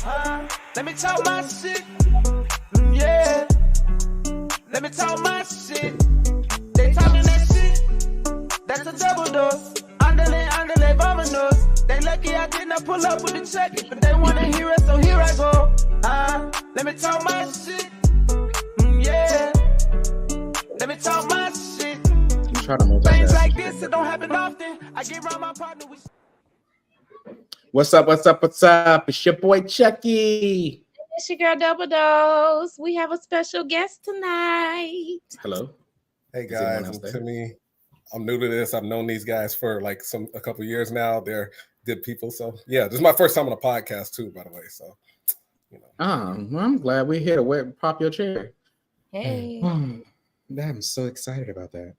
Let me talk my shit. Yeah. Let me talk my shit. They talking that shit. That's a double dose. Underlay, vamonos. They lucky I did not pull up with the check, but they wanna hear it, so here I go. Let me talk my shit. Yeah. Let me talk my shit. Things like this, it don't happen often. I get around my partner with. What's up? It's your boy Chucky. It's your girl Double Dose. We have a special guest tonight. Hello. Hey guys, I'm Timmy. I'm new to this. I've known these guys for like a couple years now. They're good people. So yeah, this is my first time on a podcast too, by the way. So you know. Well, I'm glad we're here to pop your chair. Hey. I'm so excited about that.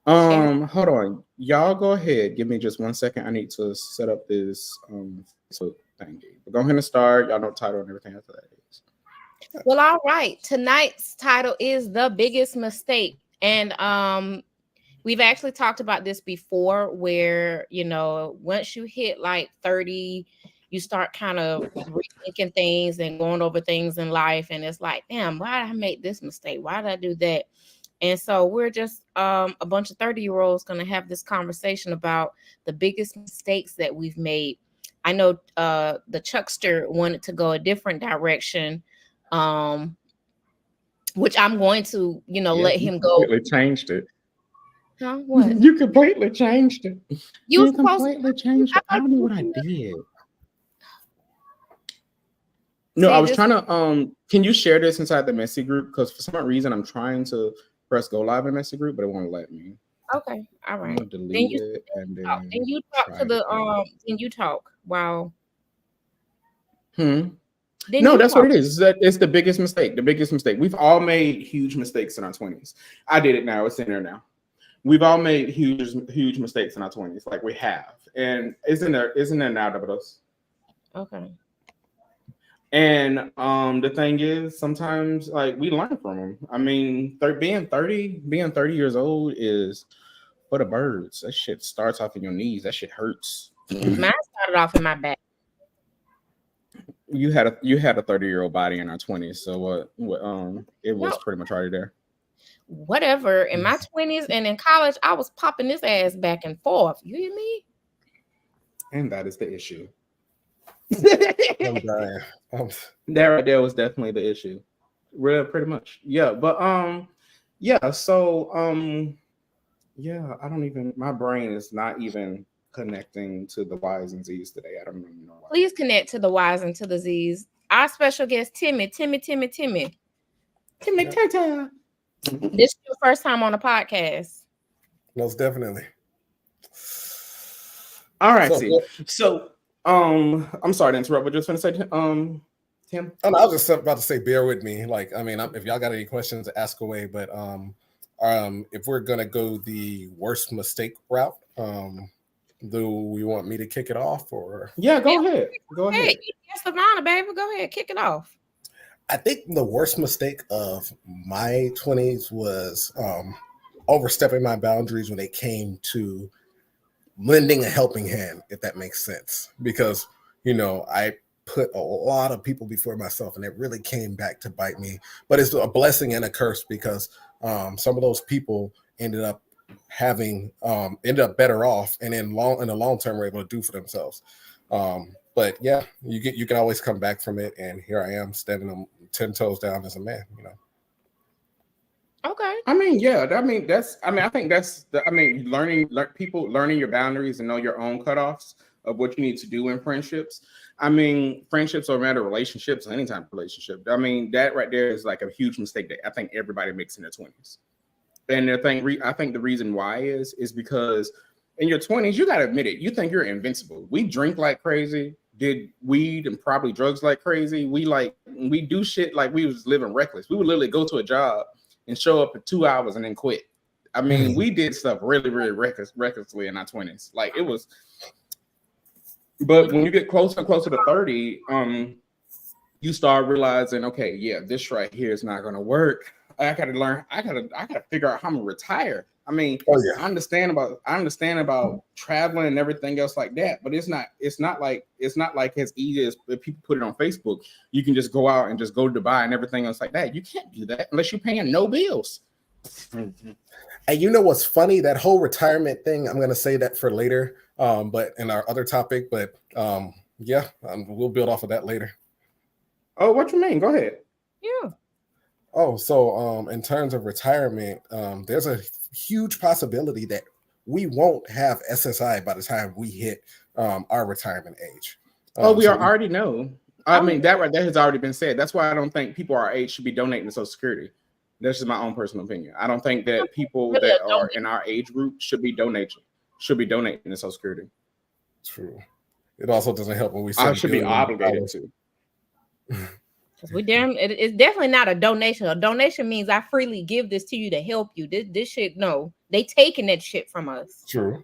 Hold on. Y'all go ahead. Give me just 1 second. I need to set up this Facebook thingy. But go ahead and start. Y'all know the title and everything after that is. Well, all right. Tonight's title is The Biggest Mistake. And we've actually talked about this before where, you know, once you hit like 30, you start kind of rethinking things and going over things in life. And it's like, damn, why did I make this mistake? Why did I do that? And so we're just a bunch of 30-year-olds going to have this conversation about the biggest mistakes that we've made. I know the Chuckster wanted to go a different direction, which I'm going to, let him go. You completely changed it. Huh? What? You completely changed it. You completely changed it. I don't know what I did. No, I was trying to. Can you share this inside the Messy group? Because for some reason I'm trying to press go live in Messy group, but it won't let me. Okay, all right. I'm gonna delete it and then. And you talk to the Can you talk? Wow. No, that's what it is. It's the biggest mistake. The biggest mistake. We've all made huge mistakes in our 20s. I did it now. It's in there now. We've all made huge mistakes in our 20s. Like we have, and isn't there now, Double Dose? Okay. And the thing is, sometimes like we learn from them. I mean, being 30 years old is for the birds. That shit starts off in your knees. That shit hurts. Mine started off in my back. You had a 30-year-old body in our 20s, so what it was pretty much already there. Whatever. In my 20s and in college, I was popping this ass back and forth. You hear me? And that is the issue. that right there was definitely the issue. Real pretty much. Yeah, but yeah, so yeah, I don't even, my brain is not even connecting to the Y's and Z's today. I don't even know why. Please connect to the Y's and to the Z's. Our special guest, Timmy. Tata. This is your first time on a podcast. Most definitely. All right, so I'm sorry to interrupt, but just want to say, Tim. I was just about to say, bear with me. Like, I mean, if y'all got any questions, ask away. But if we're gonna go the worst mistake route, do we want me to kick it off or? Yeah, go ahead. Go ahead. Yes, Savannah, baby, go ahead, kick it off. I think the worst mistake of my 20s was overstepping my boundaries when it came to lending a helping hand, if that makes sense. Because, I put a lot of people before myself and it really came back to bite me. But it's a blessing and a curse because some of those people ended up better off and in the long term were able to do for themselves. But yeah, you can always come back from it. And here I am standing on 10 toes down as a man, Okay. I mean, yeah. I think that's learning your boundaries and know your own cutoffs of what you need to do in friendships. I mean, friendships or matter relationships, any type of relationship. I mean, that right there is like a huge mistake that I think everybody makes in their 20s. And I think the reason why is because in your 20s, you got to admit it. You think you're invincible. We drink like crazy, did weed and probably drugs like crazy. We do shit like we was living reckless. We would literally go to a job and show up for 2 hours and then quit. I mean, we did stuff really, really recklessly in our 20s. Like it was. But when you get closer and closer to 30, you start realizing, okay, yeah, this right here is not going to work. I got to learn. I got to figure out how I'm going to retire. I mean, I understand about traveling and everything else like that, but it's not like as easy as if people put it on Facebook. You can just go out and just go to Dubai and everything else like that. You can't do that unless you're paying no bills. And you know what's funny? That whole retirement thing, I'm going to say that for later, but in our other topic, but we'll build off of that later. Oh, what you mean? Go ahead. Yeah. Oh, so in terms of retirement, there's a huge possibility that we won't have SSI by the time we hit our retirement age. We already know. I mean, that has already been said. That's why I don't think people our age should be donating to Social Security. That's just my own personal opinion. I don't think that people that are in our age group should be donating to Social Security. True. It also doesn't help when we say I should be obligated to. Because it's definitely not a donation. A donation means I freely give this to you to help you. This shit, no, they taking that shit from us. True.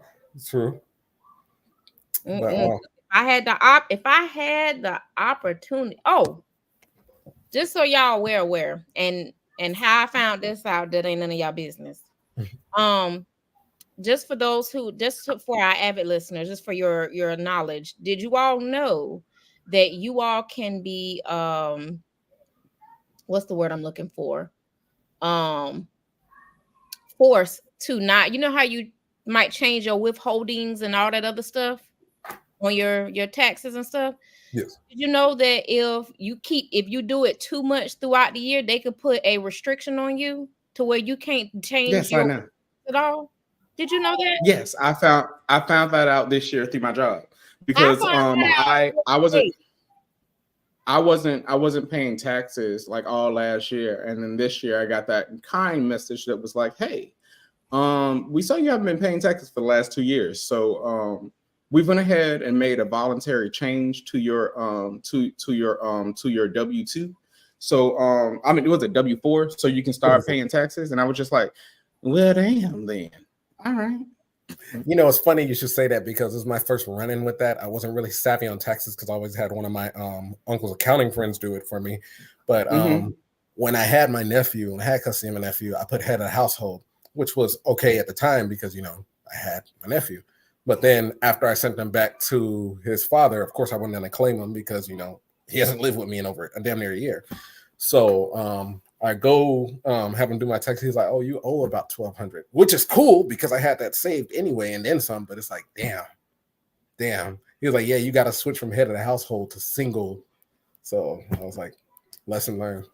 But, if I had the opportunity, just so y'all aware, and how I found this out, that ain't none of y'all business. Just for our avid listeners, just for your knowledge, did you all know that you all can be what's the word I'm looking for? Forced to not, you know how you might change your withholdings and all that other stuff on your taxes and stuff? Yes. Did you know that if you do it too much throughout the year, they could put a restriction on you to where you can't change I know. At all? Did you know that? Yes, I found that out this year through my job because I wasn't paying taxes like all last year, and then this year I got that kind message that was like, "Hey, we saw you haven't been paying taxes for the last 2 years, so we went ahead and made a voluntary change to your W-2. So it was a W-4, so you can start paying taxes." And I was just like, "Well, damn, then, all right." You know, it's funny you should say that because it was my first run-in with that. I wasn't really savvy on taxes because I always had one of my uncle's accounting friends do it for me. But when I had my nephew and I had custody of my nephew, I put head of the household, which was okay at the time because, you know, I had my nephew. But then after I sent them back to his father, of course, I went down and claimed him because, you know, he hasn't lived with me in over a damn near a year. So I go have him do my taxes. He's like, "Oh, you owe about $1,200," which is cool because I had that saved anyway and then some. But it's like, damn. He was like, "Yeah, you got to switch from head of the household to single." So I was like, lesson learned.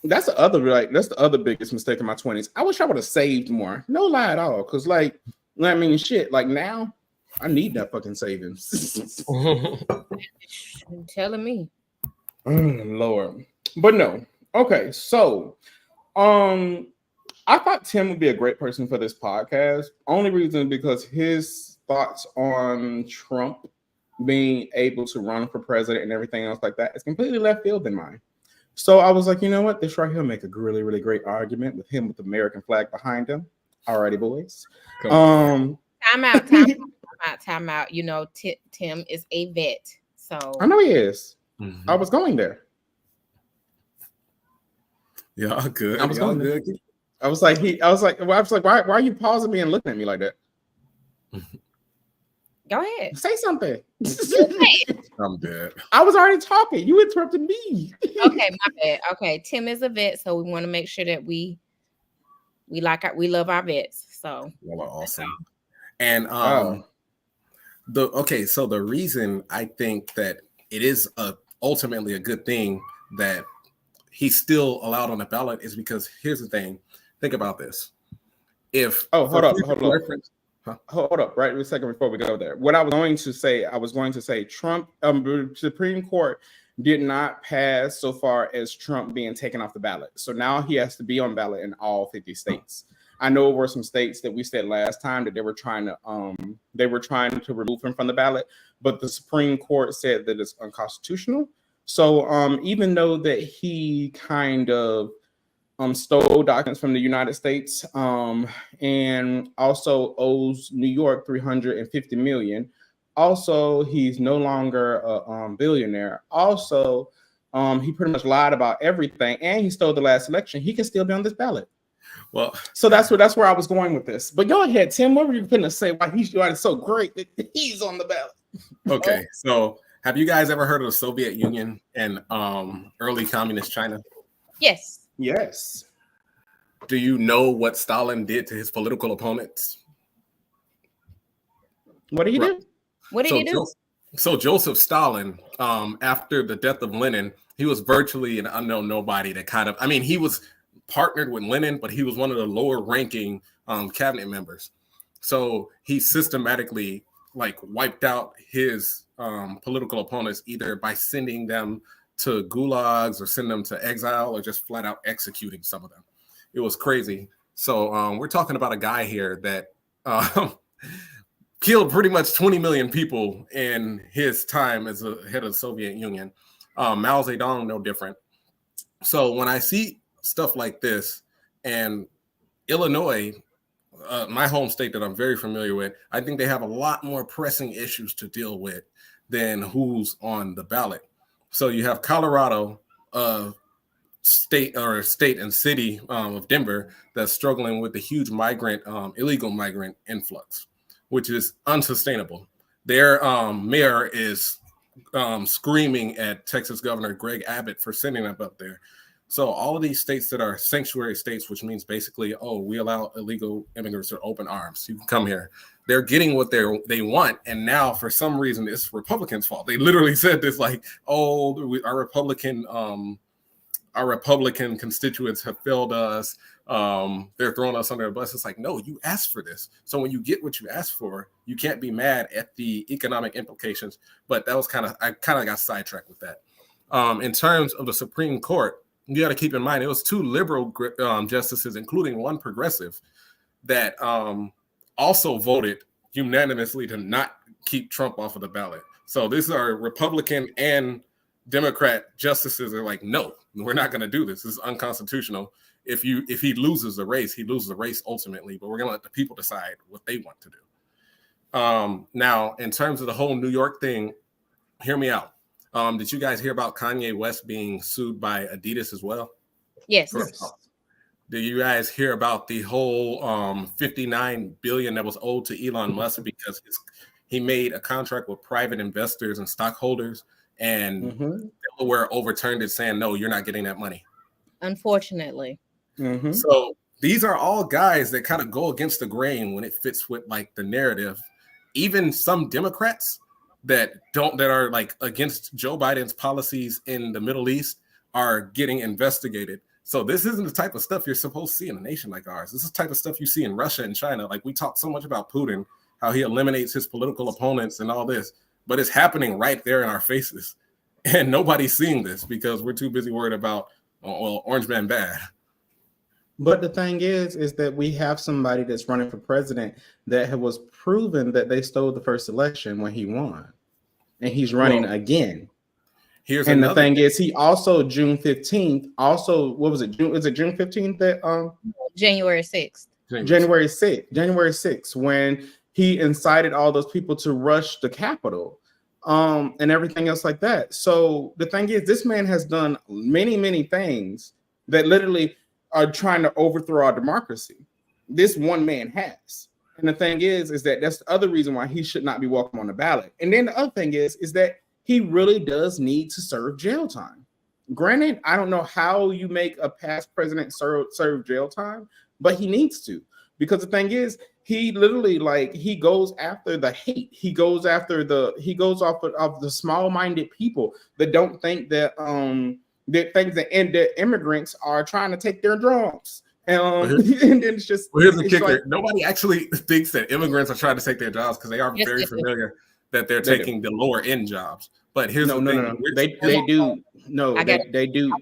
That's the other biggest mistake in my 20s. I wish I would have saved more. No lie at all. Because like now I need that fucking savings. You're telling me. Lord. But no. Okay, so I thought Tim would be a great person for this podcast. Only reason because his thoughts on Trump being able to run for president and everything else like that is completely left field than mine. So I was like, you know what? This right here make a really, really great argument with him with the American flag behind him. Alrighty, boys. Time out. You know, Tim is a vet. So I know he is. Mm-hmm. I was going there. Yeah, good. I was going good. I was like, why are you pausing me and looking at me like that? Go ahead. Say something. I'm dead. I was already talking. You interrupted me. Okay, my bad. Okay, Tim is a vet, so we want to make sure that we love our vets. So y'all are awesome. And so the reason I think that it is ultimately a good thing that he's still allowed on the ballot is because here's the thing. Think about this. Hold up, right a second before we go there. What I was going to say, Trump, Supreme Court did not pass so far as Trump being taken off the ballot. So now he has to be on ballot in all 50 states. I know there were some states that we said last time that they were trying to remove him from the ballot, but the Supreme Court said that it's unconstitutional. So even though that he kind of stole documents from the United States and also owes New York $350 million, also he's no longer a billionaire. Also, he pretty much lied about everything, and he stole the last election. He can still be on this ballot. Well, So that's where I was going with this. But go ahead, Tim. What were you going to say? Why it's so great that he's on the ballot? okay. So have you guys ever heard of the Soviet Union and early communist China? Yes. Yes. Do you know what Stalin did to his political opponents? What did he do? What did he do? So Joseph Stalin, after the death of Lenin, he was virtually an unknown nobody that kind of, I mean, he was partnered with Lenin, but he was one of the lower ranking cabinet members. So he systematically like wiped out his political opponents either by sending them to gulags or sending them to exile or just flat out executing some of them. It was crazy. So we're talking about a guy here that killed pretty much 20 million people in his time as a head of the Soviet Union. Mao Zedong, no different. So when I see stuff like this, and Illinois, my home state that I'm very familiar with, I think they have a lot more pressing issues to deal with than who's on the ballot. So you have Colorado, state and city of Denver that's struggling with the huge illegal migrant influx, which is unsustainable. Their mayor is screaming at Texas Governor Greg Abbott for sending them up there. So all of these states that are sanctuary states, which means basically, oh, we allow illegal immigrants with open arms. You can come here. They're getting what they want. And now for some reason, it's Republicans' fault. They literally said this like, oh, our Republican constituents have failed us. They're throwing us under the bus. It's like, no, you asked for this. So when you get what you asked for, you can't be mad at the economic implications. But that was I kind of got sidetracked with that. In terms of the Supreme Court, you got to keep in mind, it was 2 liberal justices, including 1 progressive, that also voted unanimously to not keep Trump off of the ballot. So these are Republican and Democrat justices are like, no, we're not going to do this. This is unconstitutional. If he loses the race, he loses the race ultimately, but we're going to let the people decide what they want to do. Now, in terms of the whole New York thing, hear me out. Did you guys hear about Kanye West being sued by Adidas as well? Yes. Did you guys hear about the whole $59 billion that was owed to Elon Musk because he made a contract with private investors and stockholders, and Delaware overturned it saying, no, you're not getting that money. Unfortunately. So these are all guys that kind of go against the grain when it fits with like the narrative. Even some Democrats that are like against Joe Biden's policies in the Middle East are getting investigated. So this isn't the type of stuff you're supposed to see in a nation like ours. This is the type of stuff you see in Russia and China. Like we talk so much about Putin, how he eliminates his political opponents and all this, but it's happening right there in our faces. And nobody's seeing this because we're too busy worried about, well, Orange Man bad. But the thing is that we have somebody that's running for president that was proven that they stole the first election when he won, and he's running again. The thing is, he also June 15th. Also, what was it? June 15th that January 6th. January 6th, when he incited all those people to rush the Capitol, and everything else like that. So the thing is, this man has done many things that literally are trying to overthrow our democracy. This one man has. And the thing is that that's the other reason why he should not be welcome on the ballot. And then the other thing is that he really does need to serve jail time. Granted, I don't know how you make a past president serve jail time, but he needs to. Because the thing is, he literally he goes after the hate. He goes off of the small-minded people that don't think that the immigrants are trying to take their jobs. And then it's just here's the kicker. Nobody actually thinks that immigrants are trying to take their jobs because they are very familiar that they're taking the lower end jobs. But here's the thing. No. They do.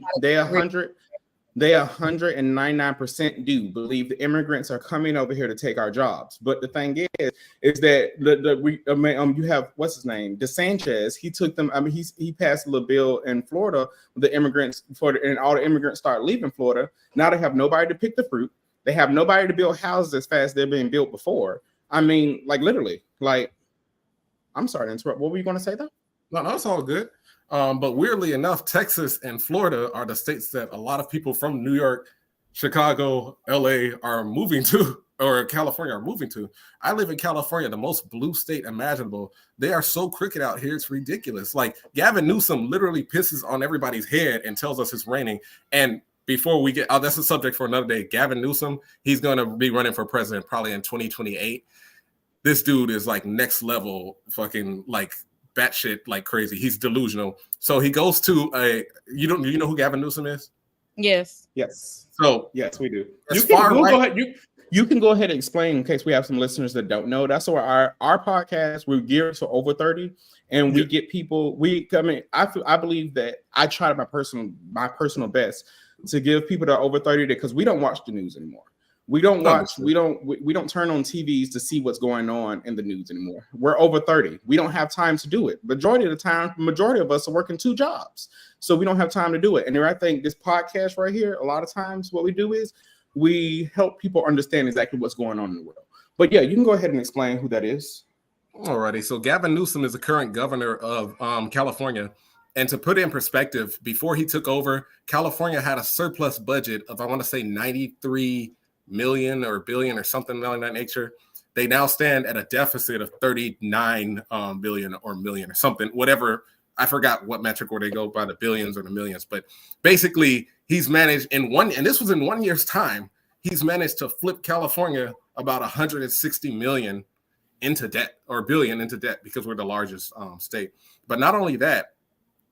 They 199% do believe the immigrants are coming over here to take our jobs. But the thing is that you have what's his name, DeSantis. He took them. I mean, he passed a little bill in Florida. The immigrants and all the immigrants start leaving Florida. Now they have nobody to pick the fruit. They have nobody to build houses as fast as they're being built before. I mean, literally. I'm sorry to interrupt. What were you going to say though? No, it's all good. But weirdly enough, Texas and Florida are the states that a lot of people from New York Chicago, LA are moving to, or California are moving to. I live in California, the most blue state imaginable. They are so crooked out here, it's ridiculous. Like Gavin Newsom literally pisses on everybody's head and tells us it's raining. And before we get, that's a subject for another day. Gavin Newsom, he's going to be running for president probably in 2028. This dude is like next level fucking like batshit like crazy. He's delusional. So he goes to you know who Gavin Newsom is? Yes. Yes. So yes, we do. As far We'll right, go ahead. You can go ahead and explain in case we have some listeners that don't know. That's why our podcast, we're geared to over 30, and we get people. I believe that I try my personal best to give people that are over 30 because we don't watch the news anymore. We don't watch. We don't turn on TVs to see what's going on in the news anymore. We're over 30. We don't have time to do it. Majority of us are working 2 jobs, so we don't have time to do it. And I think this podcast right here, a lot of times, what we do is we help people understand exactly what's going on in the world. But yeah, you can go ahead and explain who that is. Alrighty. So Gavin Newsom is the current governor of California. And to put it in perspective, before he took over, California had a surplus budget of, I want to say 93 million or billion or something of that nature. They now stand at a deficit of 39 billion or million or something, whatever. I forgot what metric where they go by the billions or the millions, but basically he's managed and this was in 1 year's time, he's managed to flip California about 160 million into debt or billion into debt because we're the largest state. But not only that,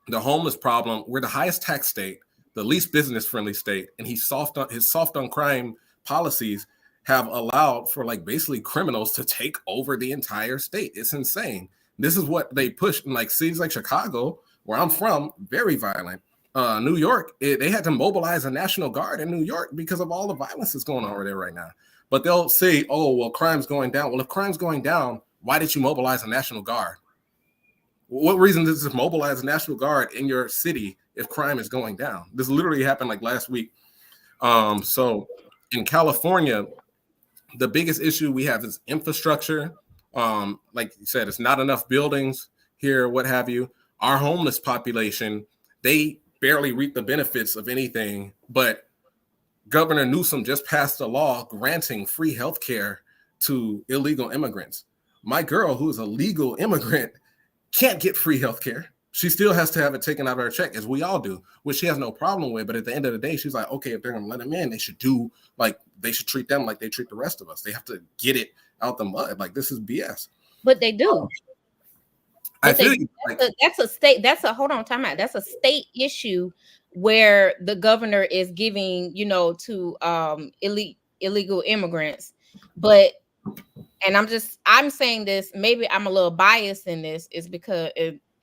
the homeless problem, we're the highest tax state, the least business friendly state, and his soft on crime policies have allowed for like basically criminals to take over the entire state. It's insane. This is what they push in like cities like Chicago, where I'm from, very violent. New York, they had to mobilize a National Guard in New York because of all the violence that's going on over there right now. But they'll say, oh, well, crime's going down. Well, if crime's going down, why did you mobilize a National Guard? What reason does this mobilize a National Guard in your city if crime is going down? This literally happened like last week. So in California, the biggest issue we have is infrastructure. Like you said, it's not enough buildings here, what have you. Our homeless population, they barely reap the benefits of anything, but Governor Newsom just passed a law granting free health care to illegal immigrants. My girl, who is a legal immigrant, can't get free health care. She still has to have it taken out of her check, as we all do, which she has no problem with. But at the end of the day, she's like, okay, if they're going to let them in, they should treat them like they treat the rest of us. They have to get it out the mud. Like, this is BS. But they do. I feel that's a state. Hold on, time out. That's a state issue where the governor is giving, to illegal immigrants. But, and I'm saying this, maybe I'm a little biased in this, is because,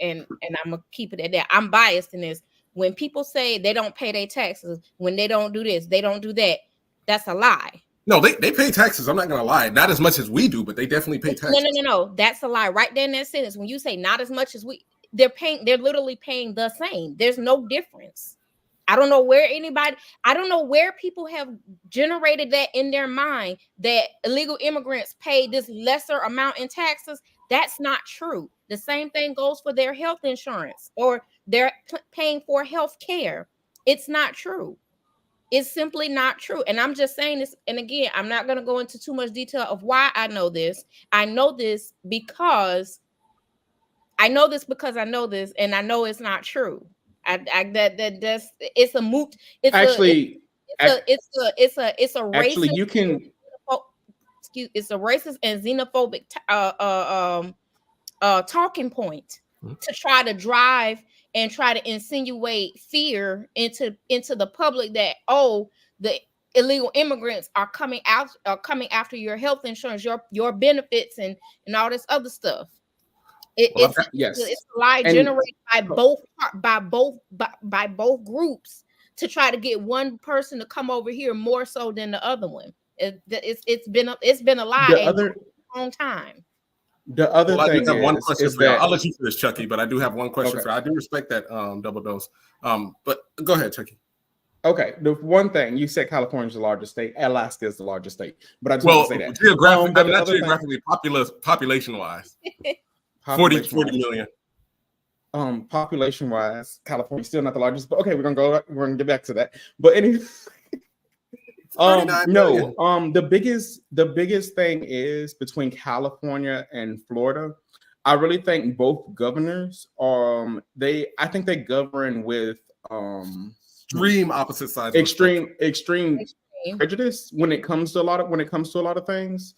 and I'm gonna keep it at that. I'm biased in this. When people say they don't pay their taxes, when they don't do this, they don't do that, that's a lie. No, they pay taxes. I'm not gonna lie. Not as much as we do, but they definitely pay taxes. No. That's a lie. Right there in that sentence, when you say not as much as they're literally paying the same. There's no difference. I don't know where people have generated that in their mind that illegal immigrants pay this lesser amount in taxes. That's not true. The same thing goes for their health insurance or they're paying for health care. It's not true. It's simply not true. And I'm just saying this. And again, I'm not going to go into too much detail of why I know this. I know this because I know this, and I know it's not true. It's a moot. It's a racist. It's a racist and xenophobic talking point to try to drive and try to insinuate fear into the public that, oh, the illegal immigrants are coming after your health insurance, your benefits, and all this other stuff. It's a lie generated by both groups to try to get one person to come over here more so than the other one. It's been a lie a long time. The other thing I do have one question for you. I'll let you finish, Chucky, but I do have one question for you. I do respect that double dose. But go ahead, Chucky. Okay, the one thing you said, California is the largest state. Alaska is the largest state, but I just want to say that not geographically, population-wise, 40 million. Population-wise, California is still not the largest. But okay, we're gonna get back to that. But anyway, 39 million. No. The biggest thing is between California and Florida. I really think both governors I think they govern with extreme opposite sides. Extreme prejudice when it comes to a lot of things.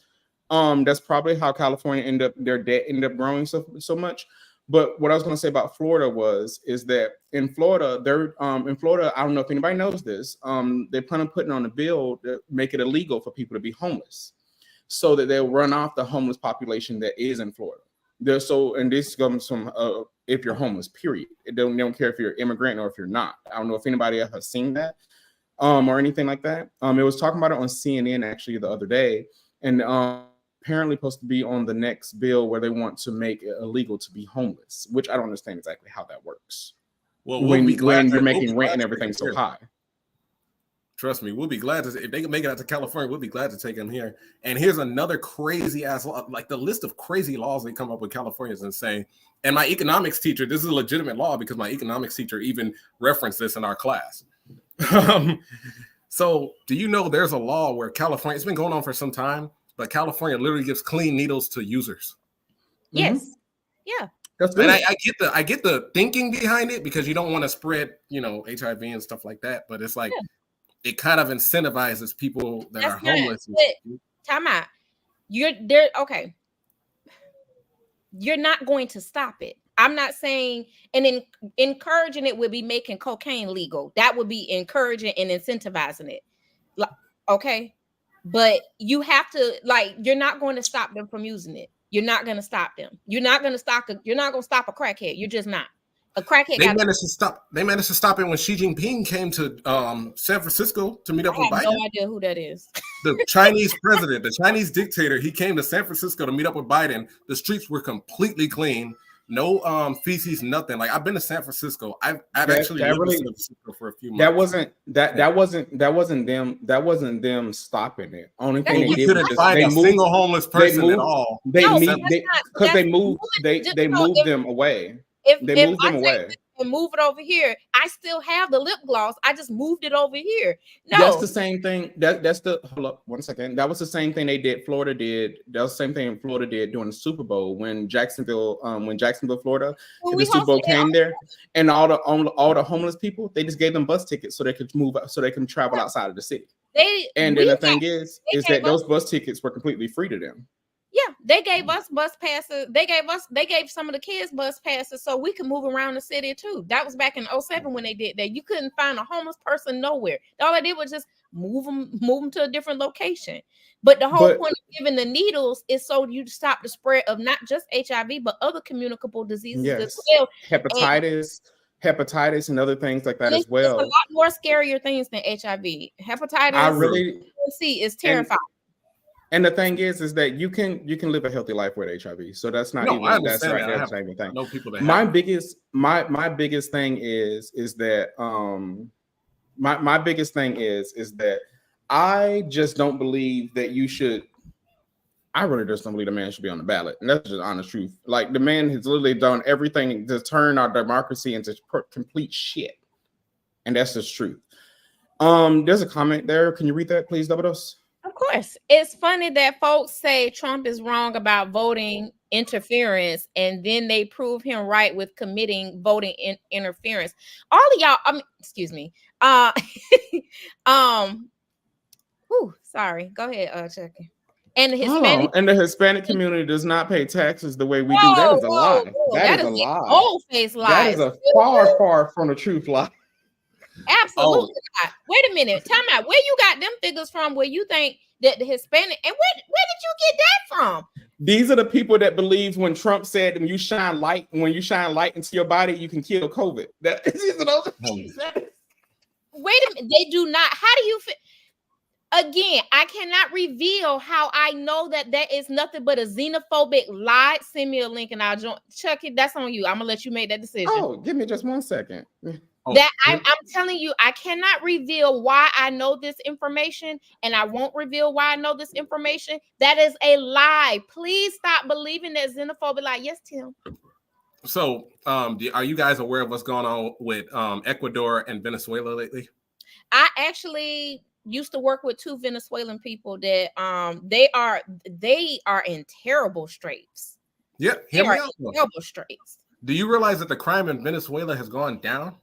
That's probably how California their debt ended up growing so much. But what I was going to say about Florida is that in Florida, I don't know if anybody knows this. They plan on putting on a bill to make it illegal for people to be homeless, so that they'll run off the homeless population that is in Florida. And this comes from if you're homeless, period. They don't care if you're an immigrant or if you're not. I don't know if anybody else has seen that or anything like that. It was talking about it on CNN actually the other day, and apparently supposed to be on the next bill where they want to make it illegal to be homeless, which I don't understand exactly how that works. Well, when you're making rent and everything so high. Trust me, we'll be glad to, if they can make it out to California, we'll be glad to take them here. And here's another crazy ass law. Like the list of crazy laws they come up with California is insane. And my economics teacher, this is a legitimate law because my economics teacher even referenced this in our class. So do you know there's a law where California, it's been going on for some time, but California literally gives clean needles to users. Yes. Mm-hmm. Yeah. That's good. And I get the thinking behind it because you don't want to spread, HIV and stuff like that. But it's like, it kind of incentivizes people that are homeless. Time out. You're there. Okay. You're not going to stop it. I'm not saying, and encouraging it would be making cocaine legal. That would be encouraging and incentivizing it. Okay. But you have to, you're not going to stop them from using it. You're not going to stop them. You're not going to stop a crackhead. You're just not. A crackhead. They managed to stop it when Xi Jinping came to San Francisco to meet up with Biden. I have no idea who that is. The Chinese president, the Chinese dictator, he came to San Francisco to meet up with Biden. The streets were completely clean. No feces, nothing. Like I've been to San Francisco. I've actually lived in San Francisco for a few months. That wasn't them stopping it. Only thing they did was find a single homeless person at all. They moved them away. They moved them away. And move it over here. I still have the lip gloss. I just moved it over here. No, that's the same thing. Hold up 1 second. That was the same thing they did. Florida did. That was the same thing Florida did during the Super Bowl when Jacksonville, Florida, the Super Bowl came there, and all the homeless people, they just gave them bus tickets so they could move, so they can travel outside of the city. Then the thing is that those bus tickets were completely free to them. Yeah, they gave us bus passes. They gave some of the kids bus passes so we could move around the city too. That was back in 2007 when they did that. You couldn't find a homeless person nowhere. All I did was just move them to a different location. But the whole point of giving the needles is so you stop the spread of not just HIV but other communicable diseases as well. Hepatitis and other things like that as well. It's a lot more scarier things than HIV. Hepatitis C is terrifying. And the thing is that you can live a healthy life with HIV. So that's not even that's right. That's not even thing. No people that my biggest thing is that my biggest thing is that I just don't believe that you should. I really just don't believe the man should be on the ballot, and that's just honest truth. Like the man has literally done everything to turn our democracy into complete shit, and that's just truth. There's a comment there. Can you read that, please, Double Dose? Of course. It's funny that folks say Trump is wrong about voting interference, and then they prove him right with committing voting interference. All of y'all, excuse me. Sorry. Go ahead, Chucky. And the Hispanic community does not pay taxes the way we do. That is a lie. That is a lie. Old-faced lie. That is a far from the truth lie. Absolutely not. Wait a minute. Time out. Where you got them figures from where you think that the Hispanic, and where did you get that from? These are the people that believe when Trump said when you shine light into your body, you can kill COVID. Wait a minute. They do not. How do you Again, I cannot reveal how I know that is nothing but a xenophobic lie. Send me a link and I'll join. Chucky, that's on you. I'm gonna let you make that decision. Oh, give me just 1 second. That I'm telling you, I cannot reveal why I know this information, and I won't reveal why I know this information. That is a lie. Please stop believing that xenophobic lie. Yes, Tim. So, are you guys aware of what's going on with Ecuador and Venezuela lately? I actually used to work with 2 Venezuelan people that they are in terrible straits. Yeah, They hear me are out. in though. terrible straits. Do you realize that the crime in Venezuela has gone down?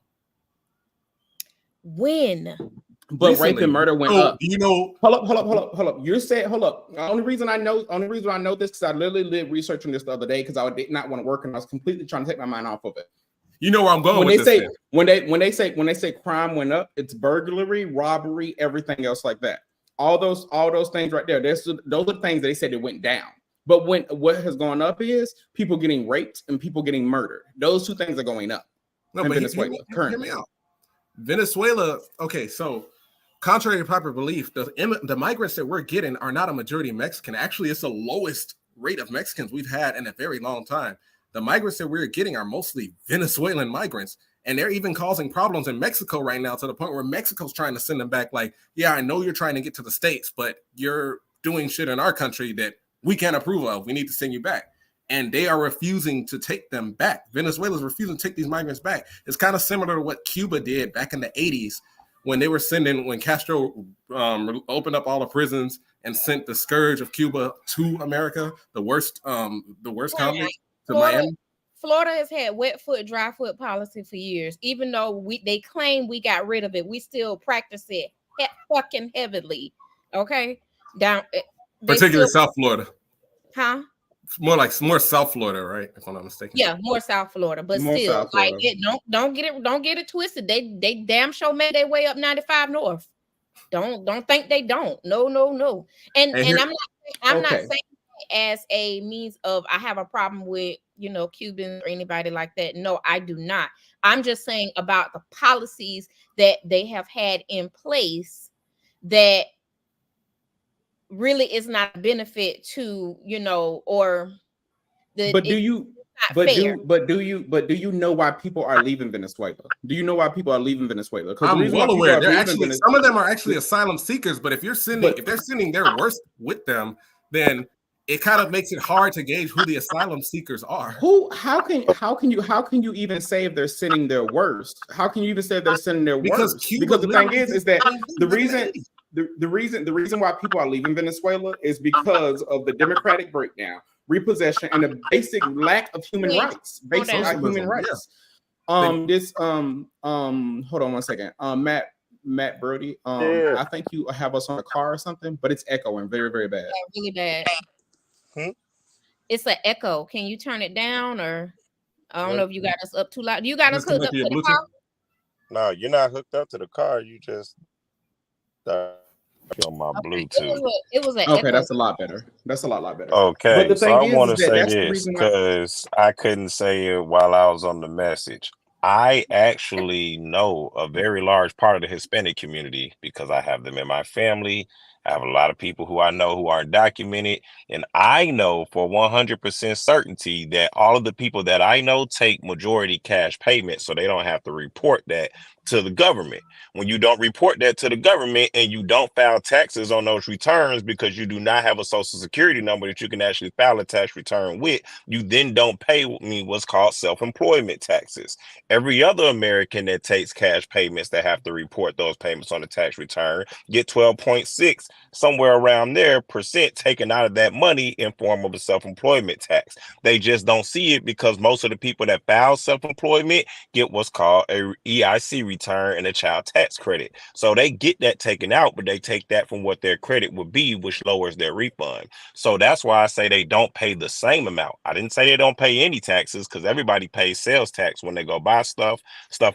When? But rape Recently. and murder went So, up. do you know? Hold up. You said, hold up. The only reason I know this because I literally did research on this the other day because I did not want to work and I was completely trying to take my mind off of it. You know where I'm going When with they this. say when they say crime went up, it's burglary, robbery, everything else like that. All those things right there. Those are the things that they said it went down. But what has gone up is people getting raped and people getting murdered. Those 2 things are going up in Venezuela currently. Hear me out. Venezuela. Okay, so contrary to popular belief, the migrants that we're getting are not a majority Mexican. Actually, it's the lowest rate of Mexicans we've had in a very long time. The migrants that we're getting are mostly Venezuelan migrants, and they're even causing problems in Mexico right now to the point where Mexico's trying to send them back. Like, yeah, I know you're trying to get to the States, but you're doing shit in our country that we can't approve of. We need to send you back. And they are refusing to take them back. Venezuela's refusing to take these migrants back. It's kind of similar to what Cuba did back in the 80s when they were when Castro opened up all the prisons and sent the scourge of Cuba to America, the worst colony, to Miami. Florida has had wet foot, dry foot policy for years. Even though they claim we got rid of it, we still practice it fucking heavily. Okay, Particularly South Florida. Huh? More South Florida, right? If I'm not mistaken. Yeah, more South Florida, but More still, South Florida. don't get it twisted. They damn sure made their way up 95 North. Don't think they don't. No. And I'm not saying as a means of I have a problem with Cubans or anybody like that. No, I do not. I'm just saying about the policies that they have had in place that really is not a benefit to or the. But do you know why people are leaving Venezuela? Do you know why people are leaving Venezuela? I'm well aware. Some of them are actually asylum seekers. But if they're sending their worst with them, then it kind of makes it hard to gauge who the asylum seekers are. How can you even say if they're sending their worst? How can you even say if they're sending their worst? Because the thing is that the reason why people are leaving Venezuela is because of the democratic breakdown, repossession, and the basic lack of human rights. Basic human rights. Hold on one second. Matt Brody. I think you have us on a car or something, but it's echoing very, very bad. Yeah, really bad. It's an echo. Can you turn it down, or I don't know if you got us up too loud. You got us hooked up to the car? No, you're not hooked up to the car. You just on my Bluetooth. It was an okay. echo. That's a lot better. That's a lot better. Okay, so I want to say this because I couldn't say it while I was on the message. I actually know a very large part of the Hispanic community because I have them in my family. I have a lot of people who I know who aren't documented. And I know for 100% certainty that all of the people that I know take majority cash payments, so they don't have to report that to the government. When you don't report that to the government and you don't file taxes on those returns because you do not have a social security number that you can actually file a tax return with, you then don't pay what's called self-employment taxes. Every other American that takes cash payments that have to report those payments on the tax return get 12.6 somewhere around there percent taken out of that money in form of a self-employment tax. They just don't see it because most of the people that file self-employment get what's called a EIC return and a child tax credit. So they get that taken out, but they take that from what their credit would be, which lowers their refund. So that's why I say they don't pay the same amount. I didn't say they don't pay any taxes because everybody pays sales tax when they go buy stuff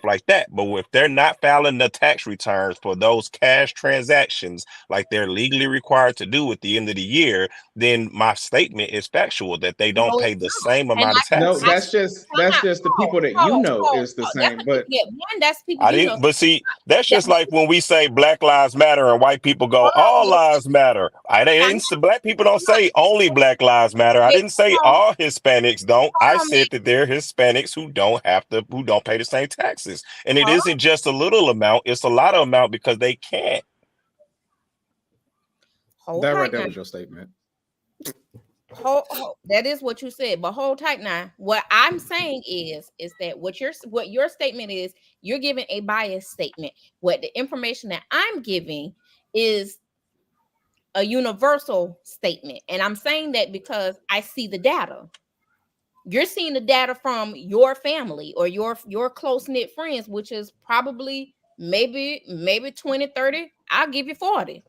like that. But if they're not filing the tax returns for those cash transactions like they're legally required to do at the end of the year, then my statement is factual that they don't pay the same amount of taxes. No, that's just the people that you know is the same. But that's people I didn't. But see, that's just like when we say Black Lives Matter and white people go all lives matter. Black people don't say only Black Lives Matter. I didn't say all Hispanics don't. I said that there are Hispanics who don't pay the same taxes, and it isn't just a little amount; it's a lot of amount because they can't. That right there was your statement. That is what you said, but hold tight now. What I'm saying is that what your statement is, you're giving a biased statement. What the information that I'm giving is a universal statement. And I'm saying that because I see the data. You're seeing the data from your family or your close-knit friends, which is probably maybe 20, 30. I'll give you 40.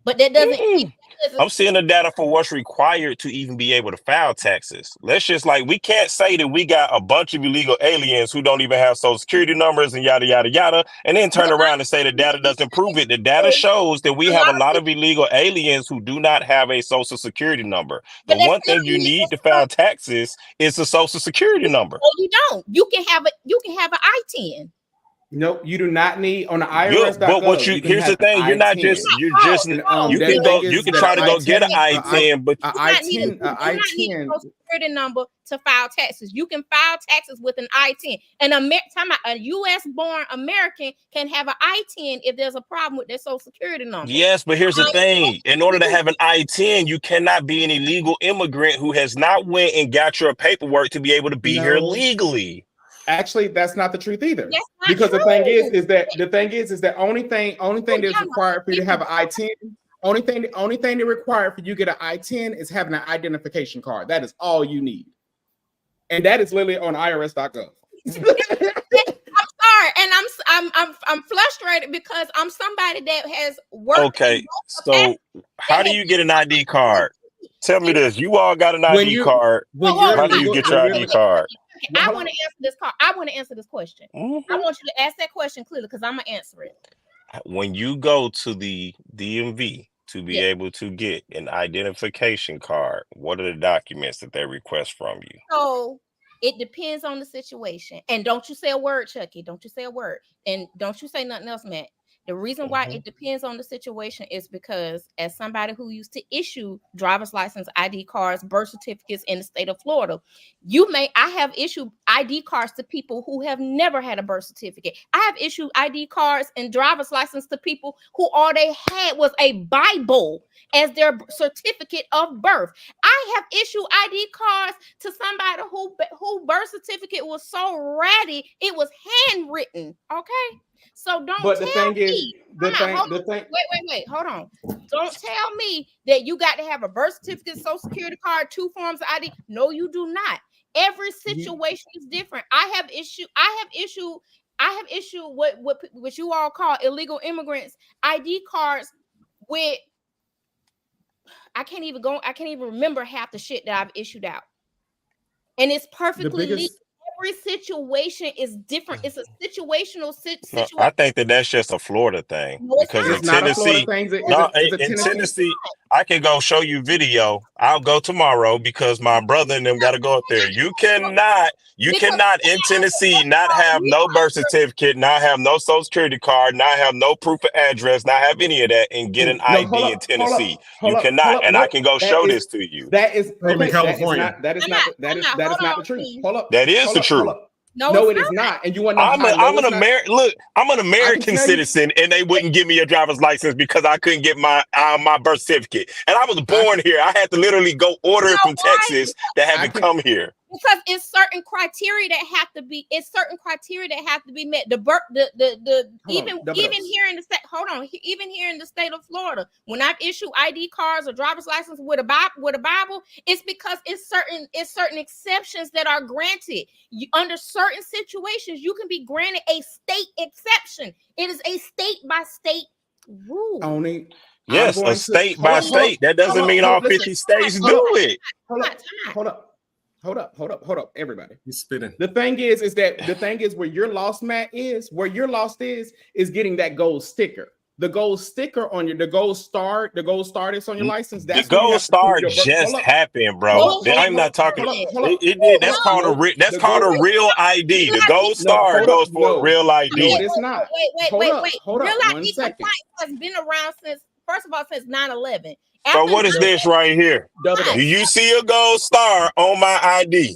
But that doesn't. I'm seeing the data for what's required to even be able to file taxes. Let's just we can't say that we got a bunch of illegal aliens who don't even have social security numbers and yada, yada, yada, and then turn around and say the data doesn't prove it. The data shows that we have a lot of illegal aliens who do not have a social security number. The one thing you need to file taxes is a social security number. Oh, you don't. You can have an I-10. Nope, you do not need on the IRS. But here's the thing: you can try to go get an I-10, but an I-10 security number to file taxes. You can file taxes with an I-10. And a U.S.-born American can have an I-10 if there's a problem with their social security number. Yes, but here's the thing: in order to have an I-10, you cannot be an illegal immigrant who has not went and got your paperwork to be able to be here legally. Actually, that's not the truth either. Because the thing is that only thing that's required for you to have an I-10, only thing that required for you to get an I-10 is having an identification card. That is all you need, and that is literally on IRS.gov. I'm sorry, and I'm frustrated because I'm somebody that has worked. Okay, so how do you get an ID card? Tell me this: you all got an ID card. How do you get your ID card? I want to answer this call. I want to answer this question. Mm-hmm. I want you to ask that question clearly because I'm gonna answer it. When you go to the DMV to be able to get an identification card, what are the documents that they request from you? So it depends on the situation. And don't you say a word, Chucky. Don't you say a word. And don't you say nothing else, Matt. The reason why it depends on the situation is because as somebody who used to issue driver's license, ID cards, birth certificates in the state of Florida, I have issued ID cards to people who have never had a birth certificate. I have issued ID cards and driver's license to people who all they had was a Bible as their certificate of birth. I have issued ID cards to somebody who birth certificate was so ratty, it was handwritten. Okay. So don't but the tell thing is, me. Wait, hold on. Don't tell me that you got to have a birth certificate, social security card, 2 forms of ID. No, you do not. Every situation is different. I have issued what you all call illegal immigrants ID cards with I can't even remember half the shit that I've issued out. And it's perfectly legal. Every situation is different. It's a situational situation. No, I think that's just a Florida thing. No, because in Tennessee, in Tennessee, I can go show you video. I'll go tomorrow because my brother and them got to go up there. You cannot in Tennessee not have no birth certificate, not have no social security card, not have no proof of address, not have any of that, and get an ID in Tennessee. You cannot, and I can go show this to you. That is in California. That is not the truth. Hold up. That is the truth. No, it is not. And you want to know I'm an American citizen, and they wouldn't give me a driver's license because I couldn't get my birth certificate. And I was born here. I had to literally go order it from Texas that haven't come here. Because it's certain criteria that have to be met. Even here in the state of Florida, when I've issued ID cards or driver's license with a Bible, it's because it's certain exceptions that are granted. Under certain situations, you can be granted a state exception. It is a state by state rule. Only. Yes, a state by state. That doesn't mean all 50 states do it. Hold up, everybody. He's spitting. The thing is where your lost Matt is getting that gold sticker. The gold sticker on the gold star that's on your license. That's the gold star just happened, bro. I'm not talking. It did. That's called a real ID. The gold star goes for a real ID. No, it's not. Wait. Hold up. Real ID has been around since 9/11. So what is this right here? Do you see a gold star on my ID?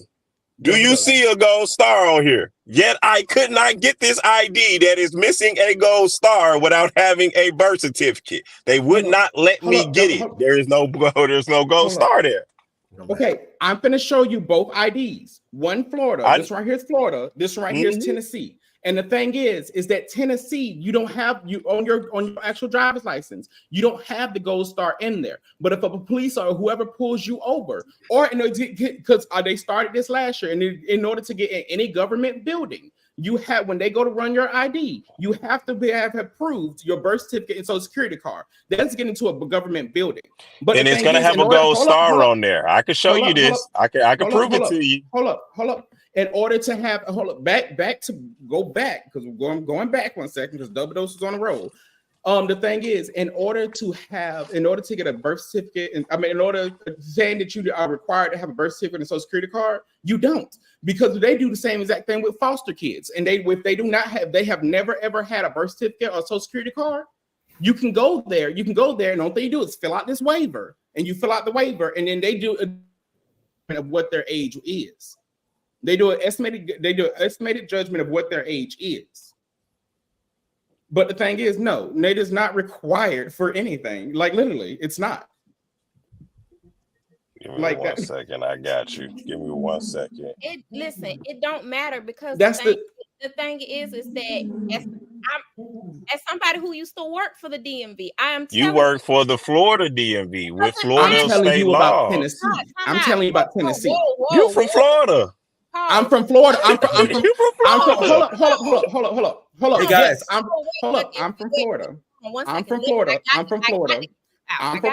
Do you see a gold star on here? Yet I could not get this ID that is missing a gold star without having a birth certificate. They would not let me get it. There's no gold star there. Okay, I'm gonna show you both IDs. One Florida. This right here is Florida. This right here is Tennessee. And the thing is that Tennessee, you don't have you on your actual driver's license, you don't have the gold star in there. But if a police or whoever pulls you over, or because they started this last year, and in order to get in any government building, you have when they go to run your ID, you have to have proved your birth certificate and social security card. That's getting into a government building. But and it's gonna have a gold star on there. I can show you this. I can prove it to you. Hold up. In order to have back because we're going back 1 second because Double Dose is on the roll. The thing is, in order to get a birth certificate, in order saying that you are required to have a birth certificate and social security card, you don't, because they do the same exact thing with foster kids. And they have never ever had a birth certificate or social security card. You can go there, and the only thing you do is fill out this waiver, and you fill out the waiver, and then they do of what their age is. They do an estimated judgment of what their age is. But the thing is, no, it is not required for anything. Like literally, it's not. Give me 1 second. I got you. Give me 1 second. It don't matter because that's the thing is that as somebody who used to work for the DMV, you work for the Florida DMV with Florida state law. I'm telling you about Tennessee. You're from Florida. I'm from Florida. Hold up. Hey guys, I'm from Florida. I'm from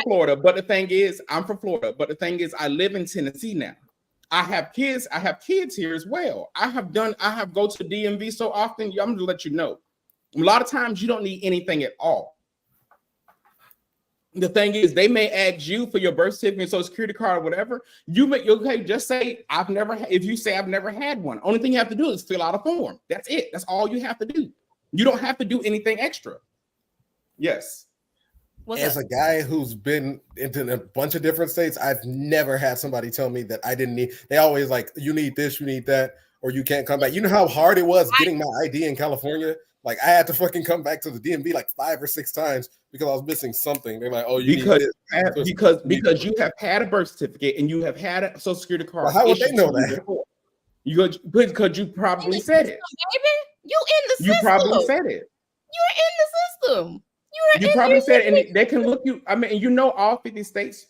Florida. But the thing is, I live in Tennessee now. I have kids here as well. I have go to DMV so often. I'm gonna let you know. A lot of times you don't need anything at all. The thing is, they may ask you for your birth certificate, social security card, or whatever. Just say if you say I've never had one. Only thing you have to do is fill out a form. That's it. That's all you have to do. You don't have to do anything extra. Yes. As a guy who's been into a bunch of different states, I've never had somebody tell me that I didn't need. They always like, you need this, you need that, or you can't come back. You know how hard it was getting my ID in California? Like I had to fucking come back to the DMV like 5 or 6 times because I was missing something. They're like, "Oh, because you have had a birth certificate and you have had a social security card." Well, how would they know that? Because you probably said it. Baby, you in the system. You probably said it. You're in the system. You probably said it, and they can look you. All 50 states.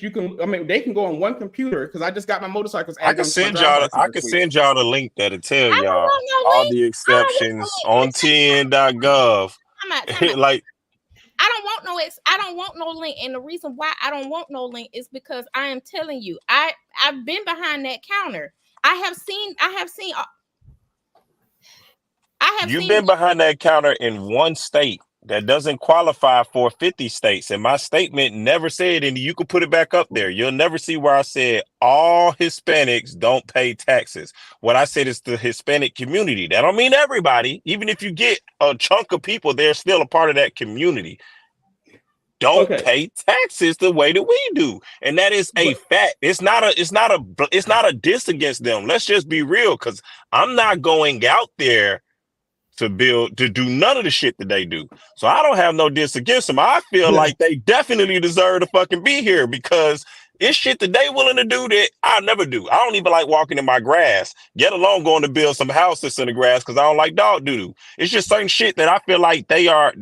You can. They can go on one computer because I just got my motorcycles. I can send y'all the link that'll tell y'all all the exceptions on TN.gov. Like, I don't want no link, and the reason why I don't want no link is because I am telling you, I've been behind that counter. You've been behind that counter in one state that doesn't qualify for 50 states. And my statement never said, and you can put it back up there. You'll never see where I said all Hispanics don't pay taxes. What I said is the Hispanic community. That don't mean everybody. Even if you get a chunk of people, they're still a part of that community. Don't pay taxes the way that we do. And that is a fact. It's not a diss against them. Let's just be real, because I'm not going out there to do none of the shit that they do. So I don't have no diss against them. I feel like they definitely deserve to fucking be here, because it's shit that they willing to do that I'll never do. I don't even like walking in my grass, get alone going to build some houses in the grass, because I don't like dog doo-doo. It's just certain shit that I feel like they have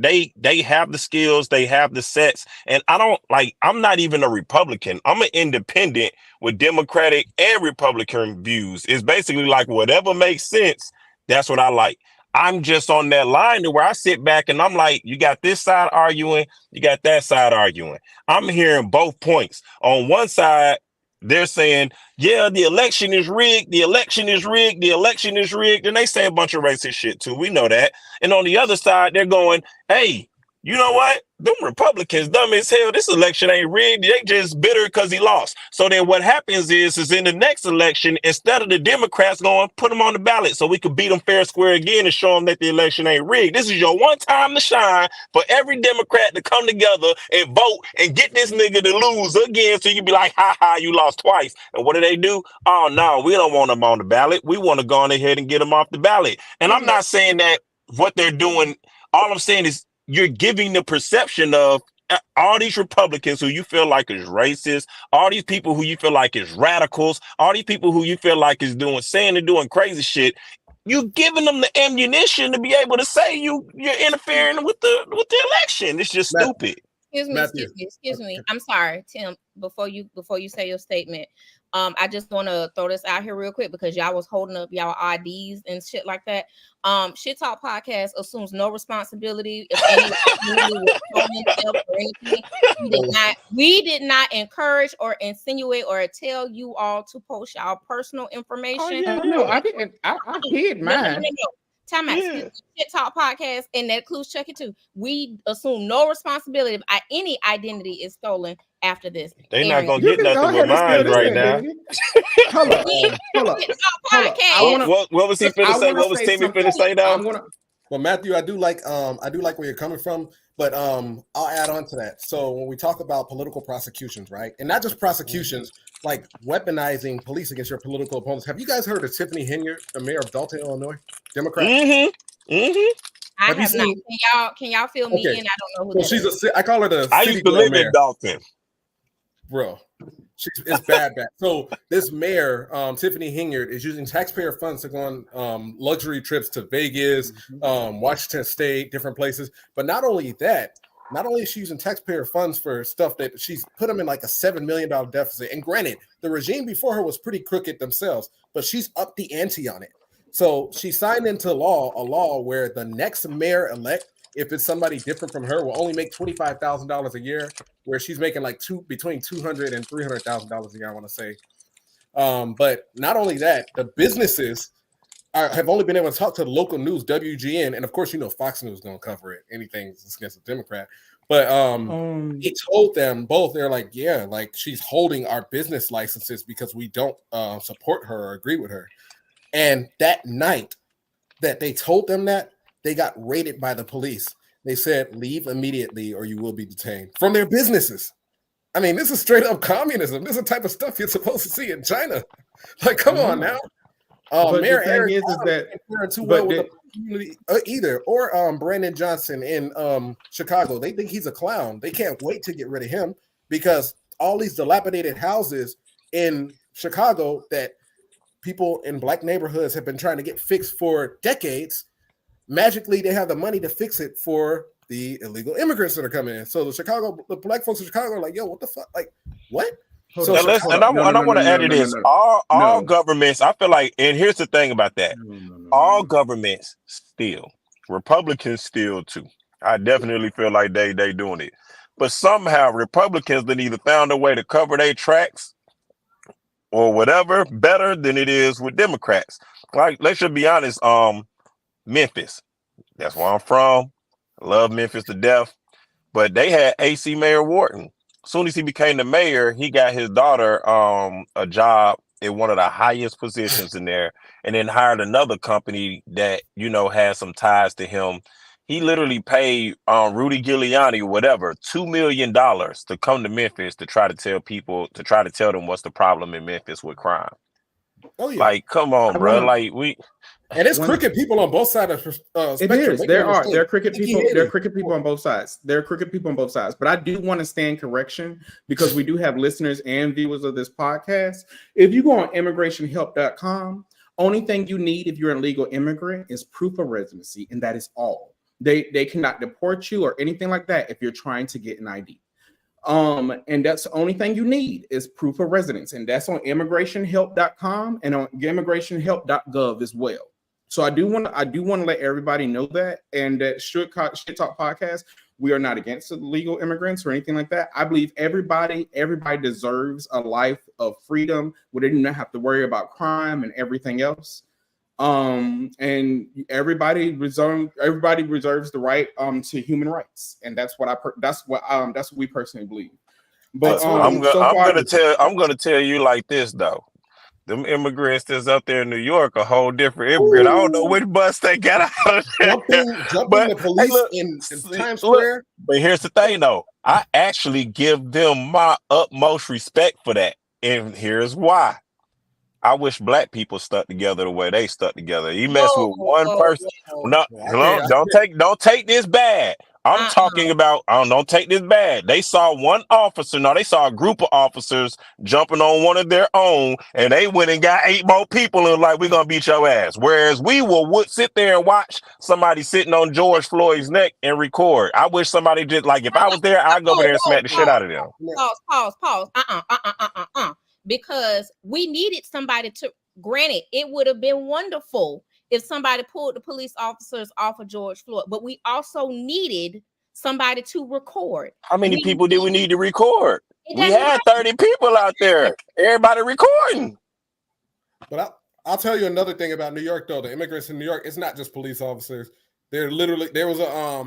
the skills, they have the sets. And I'm not even a Republican. I'm an independent with Democratic and Republican views. It's basically like whatever makes sense, that's what I like. I'm just on that line to where I sit back and I'm like, you got this side arguing, you got that side arguing. I'm hearing both points. On one side, they're saying, yeah, the election is rigged, the election is rigged, the election is rigged. And they say a bunch of racist shit too. We know that. And on the other side, they're going, hey, you know what? Them Republicans dumb as hell. This election ain't rigged. They just bitter because he lost. So then what happens is in the next election, instead of the Democrats going, put them on the ballot so we could beat them fair square again and show them that the election ain't rigged. This is your one time to shine for every Democrat to come together and vote and get this nigga to lose again. So you can be like, ha ha, you lost twice. And what do? Oh no, we don't want them on the ballot. We want to go on ahead and get them off the ballot. And I'm not saying that what they're doing, all I'm saying is, you're giving the perception of all these Republicans who you feel like is racist, all these people who you feel like is radicals, all these people who you feel like is doing crazy shit. you giving them the ammunition to be able to say you're interfering with the election. It's just stupid. Excuse me. I'm sorry, Tim. Before you say your statement, I just want to throw this out here real quick because y'all was holding up y'all IDs and shit like that. Shit Talk Podcast assumes no responsibility if we did not encourage or insinuate or tell you all to post y'all personal information. No, I didn't. I hid mine. No. Time out. Shit Talk Podcast, and that includes Chuck It too. We assume no responsibility if any identity is stolen after this. They're not gonna get nothing with mine right now. Hold up. What was he finna say? What was Timmy finna say now? Well, Matthew, I do like where you're coming from, but I'll add on to that. So when we talk about political prosecutions, right, and not just prosecutions, like weaponizing police against your political opponents. Have you guys heard of Tiffany Henyard, the mayor of Dalton, Illinois, Democrat? I have not. Can y'all fill me in? I don't know who. So I call her the. I used to live in Dalton, bro. It's bad. So this mayor, Tiffany Henyard, is using taxpayer funds to go on luxury trips to Vegas, Washington State, different places. But not only that, not only is she using taxpayer funds for stuff that she's put them in like a $7 million deficit. And granted, the regime before her was pretty crooked themselves, but she's upped the ante on it. So she signed into law a law where the next mayor-elect, if it's somebody different from her, will only make $25,000 a year, where she's making like between $200,000 and $300,000 a year, I want to say. But not only that, the businesses have only been able to talk to the local news, WGN, and of course, Fox News is going to cover it. Anything against a Democrat. But he told them both, they're like, yeah, like she's holding our business licenses because we don't support her or agree with her. And that night that they told them that, they got raided by the police. They said, leave immediately or you will be detained from their businesses. I mean, this is straight up communism. This is the type of stuff you're supposed to see in China. Like, come on now. Mayor Eric is that too well with the community either, or Brandon Johnson in Chicago. They think he's a clown. They can't wait to get rid of him because all these dilapidated houses in Chicago that people in black neighborhoods have been trying to get fixed for decades. Magically, they have the money to fix it for the illegal immigrants that are coming in. So the black folks in Chicago are like, yo, what the fuck? Like, what? I want to add to this. All governments, I feel like, and here's the thing about that. All governments steal. Republicans steal too. I definitely feel like they doing it. But somehow Republicans that either found a way to cover their tracks or whatever better than it is with Democrats. Like, let's just be honest, Memphis. That's where I'm from. I love Memphis to death. But they had AC Mayor Wharton. As soon as he became the mayor, he got his daughter a job in one of the highest positions in there, and then hired another company that, has some ties to him. He literally paid Rudy Giuliani, whatever, $2 million to come to Memphis to try to tell them what's the problem in Memphis with crime. Oh yeah, like come on, bro. And it's crooked people on both sides of spectrum. It is. There are crooked people. There are crooked people on both sides. There are crooked people on both sides. But I do want to stand correction because we do have listeners and viewers of this podcast. If you go on immigrationhelp.com, only thing you need if you're an illegal immigrant is proof of residency, and that is all. They cannot deport you or anything like that if you're trying to get an ID. And that's the only thing you need is proof of residence, and that's on immigrationhelp.com and on immigrationhelp.gov as well. So I do want to let everybody know that, and that Shit Talk Podcast, we are not against illegal immigrants or anything like that. I believe everybody deserves a life of freedom where they do not have to worry about crime and everything else. And everybody reserves the right to human rights, and that's what we personally believe. But I'm gonna tell you like this though. Them immigrants that's up there in New York, a whole different immigrant. Ooh. I don't know which bus they got out of there. Jumping the police in Times Square. But here's the thing, though. I actually give them my utmost respect for that, and here's why. I wish black people stuck together the way they stuck together. You mess with one person. Don't take this bad. I'm talking about, don't take this bad. They saw one officer, no, they saw a group of officers jumping on one of their own, and they went and got 8 more people and like, we're going to beat your ass. Whereas we would sit there and watch somebody sitting on George Floyd's neck and record. I wish somebody did, like, if I was there, I'd go over there and smack the shit out of them. Pause. Because we needed somebody to, granted, it would have been wonderful if somebody pulled the police officers off of George Floyd, but we also needed somebody to record. How many people did we need to record? We had 30 people out there. Everybody recording. But I'll tell you another thing about New York, though. The immigrants in New York, it's not just police officers. There was a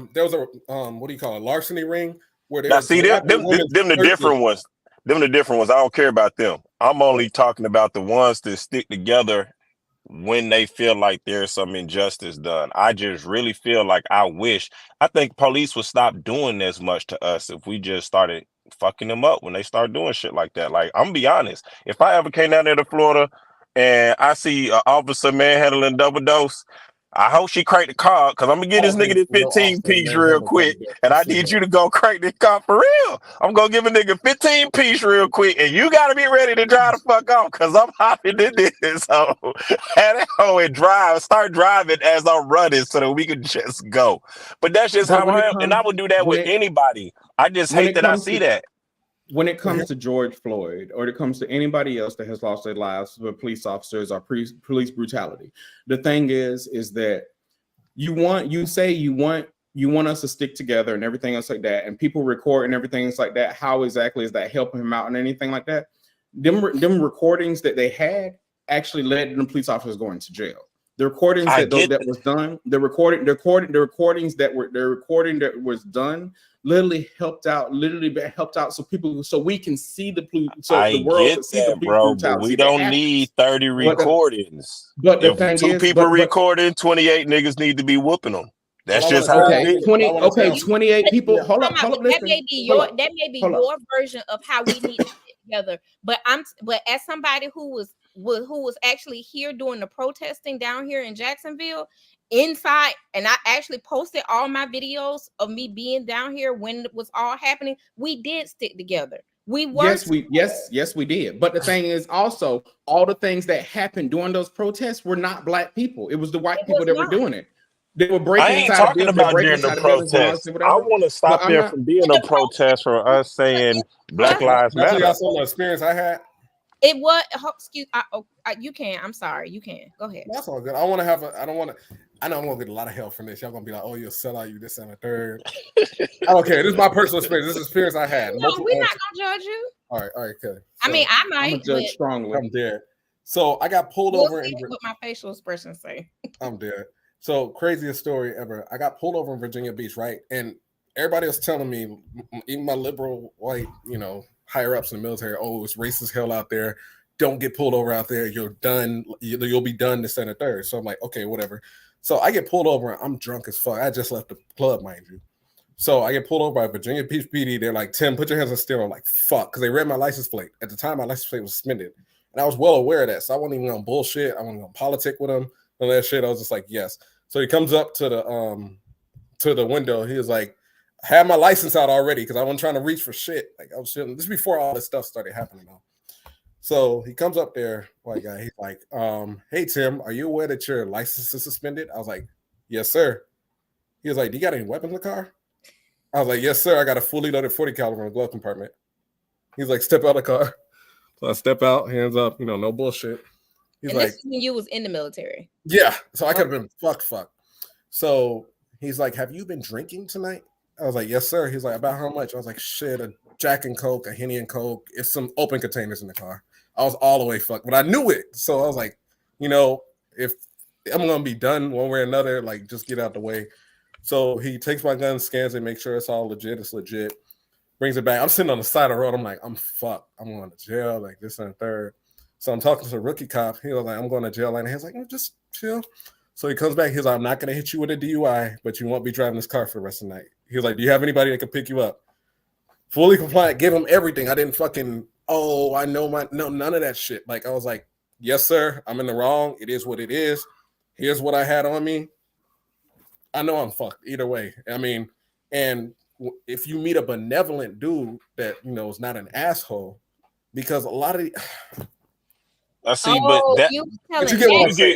what do you call it, larceny ring where they see them the different ones. Them the different ones. I don't care about them. I'm only talking about the ones that stick together when they feel like there's some injustice done. I just really feel like I think police would stop doing as much to us if we just started fucking them up when they start doing shit like that. Like, I'm gonna be honest, if I ever came down there to Florida and I see an officer manhandling double dose, I hope she cranked the car, because I'm gonna get this nigga this 15 piece real quick, and I need you to go crank this car for real. I'm gonna give a nigga 15 piece real quick, and you gotta be ready to drive the fuck off, because I'm hopping in this hoe. And that hoe and start driving as I'm running so that we can just go. But that's just how I am, and I would do that with anybody. I just hate that I see that. When it comes to George Floyd, or it comes to anybody else that has lost their lives with police officers or police brutality, the thing is that you want us to stick together and everything else like that, and people record and everything else like that. How exactly is that helping him out and anything like that? Them recordings that they had actually led to the police officers going to jail. The recordings that was done literally helped out so we can see the world can see the bro, but we don't need 30 recordings. But the if thing two is, people recording, 28 niggas need to be whooping them. That's just how it is. 28 people. Hold up. That may be your version of how we need to get together. But as somebody who was actually here doing the protesting down here in Jacksonville inside, and I actually posted all my videos of me being down here when it was all happening. We did stick together. We worked. Yes, we did. But the thing is also, all the things that happened during those protests were not black people. It was the white people that were doing it. They were breaking. I ain't talking about during the protest. I want to stop there from being a protest for us saying Black Lives Matter. That's the experience I had. It was. You can. I'm sorry. You can. Go ahead. That's all good. I want to have I know I'm gonna get a lot of hell from this. Y'all gonna be like, "Oh, you'll sell out, you this and a third." I don't care. This is my personal experience. This is experience I had. No, we're not gonna judge you. All right, good. So, I mean, I might judge strongly. I'm dead. So I got pulled over. See what my facial expressions say. I'm dead. So craziest story ever. I got pulled over in Virginia Beach, right? And everybody was telling me, even my liberal white, higher ups in the military, oh, it's racist hell out there. Don't get pulled over out there. You're done. You'll be done this and a third. So I'm like, okay, whatever. So I get pulled over. I'm drunk as fuck. I just left the club, mind you. So I get pulled over by Virginia Beach PD. They're like, Tim, put your hands on steering. I'm like, fuck, because they read my license plate. At the time, my license plate was suspended. And I was well aware of that. So I wasn't even on bullshit. I wasn't on politic with them. And that shit. I was just like, yes. So he comes up to the window. He was like, I had my license out already because I wasn't trying to reach for shit. Like I was chilling. This is before all this stuff started happening though. So he comes up there, white guy. He's like, hey Tim, are you aware that your license is suspended? I was like, yes, sir. He was like, do you got any weapons in the car? I was like, yes, sir. I got a fully loaded 40 caliber in the glove compartment. He's like, step out of the car. So I step out, hands up, no bullshit. He's and like, this is when you was in the military. Yeah. So I could have been fuck. So he's like, have you been drinking tonight? I was like, yes, sir. He's like, about how much? I was like, shit, a Jack and Coke, a Henny and Coke. It's some open containers in the car. I was all the way fucked, but I knew it. So I was like, if I'm going to be done one way or another, like just get out the way. So he takes my gun, scans it, makes sure it's all legit. It's legit. Brings it back. I'm sitting on the side of the road. I'm like, I'm fucked. I'm going to jail, like this and third. So I'm talking to a rookie cop. He was like, I'm going to jail. And he's like, just chill. So he comes back. He's like, I'm not going to hit you with a DUI, but you won't be driving this car for the rest of the night. He was like, do you have anybody that can pick you up? Fully compliant. Give him everything. I didn't fucking, I know none of that shit. Like, I was like, yes, sir. I'm in the wrong. It is what it is. Here's what I had on me. I know I'm fucked either way. I mean, And if you meet a benevolent dude that is not an asshole, because a lot of I see, but you get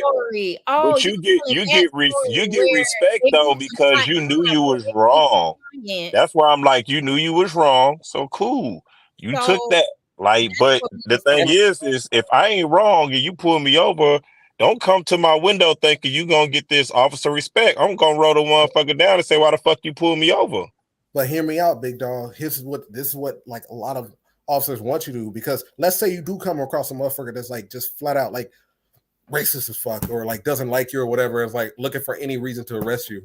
respect though because you knew you was wrong. That's why I'm like, you knew you was wrong, so cool. You took that, like, but the thing is if I ain't wrong and you pull me over, don't come to my window thinking you gonna get this officer respect. I'm gonna roll the motherfucker down and say, why the fuck you pull me over? But hear me out, big dog. This is what like a lot of officers want you to do, because let's say you do come across a motherfucker that's like just flat out like racist as fuck or like doesn't like you or whatever, is like looking for any reason to arrest you.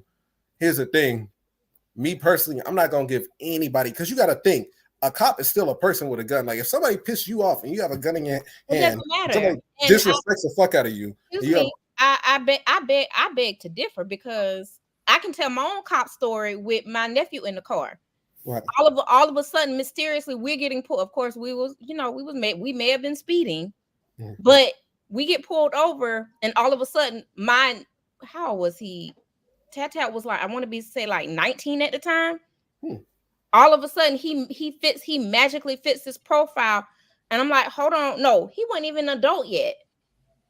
Here's the thing. Me personally, I'm not gonna give anybody, because you gotta think a cop is still a person with a gun. Like if somebody pisses you off and you have a gun in your hand, somebody disrespects the fuck out of you. I beg to differ, because I can tell my own cop story with my nephew in the car. Right. All of a sudden, mysteriously, we're getting pulled. Of course, we may have been speeding, but we get pulled over, and all of a sudden, how old was he? Tat was like, I want to say like 19 at the time. All of a sudden, he magically fits this profile, and I'm like, hold on, no, he wasn't even an adult yet.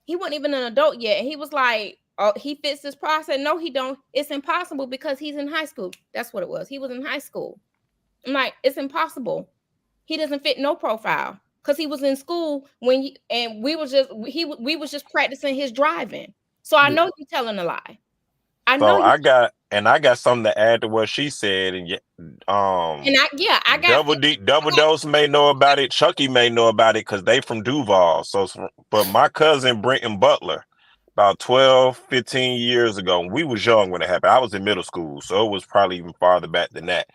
And he was like, oh, he fits this process. No, he don't. It's impossible because he's in high school. That's what it was. He was in high school. I'm like, it's impossible. He doesn't fit no profile because he was in school we was just practicing his driving. So I know you're telling a lie. I got something to add to what she said, and I got Double Dose may know about it. Chucky may know about it because they from Duval. But my cousin Brenton Butler, about 12, 15 years ago, we was young when it happened. I was in middle school, so it was probably even farther back than that.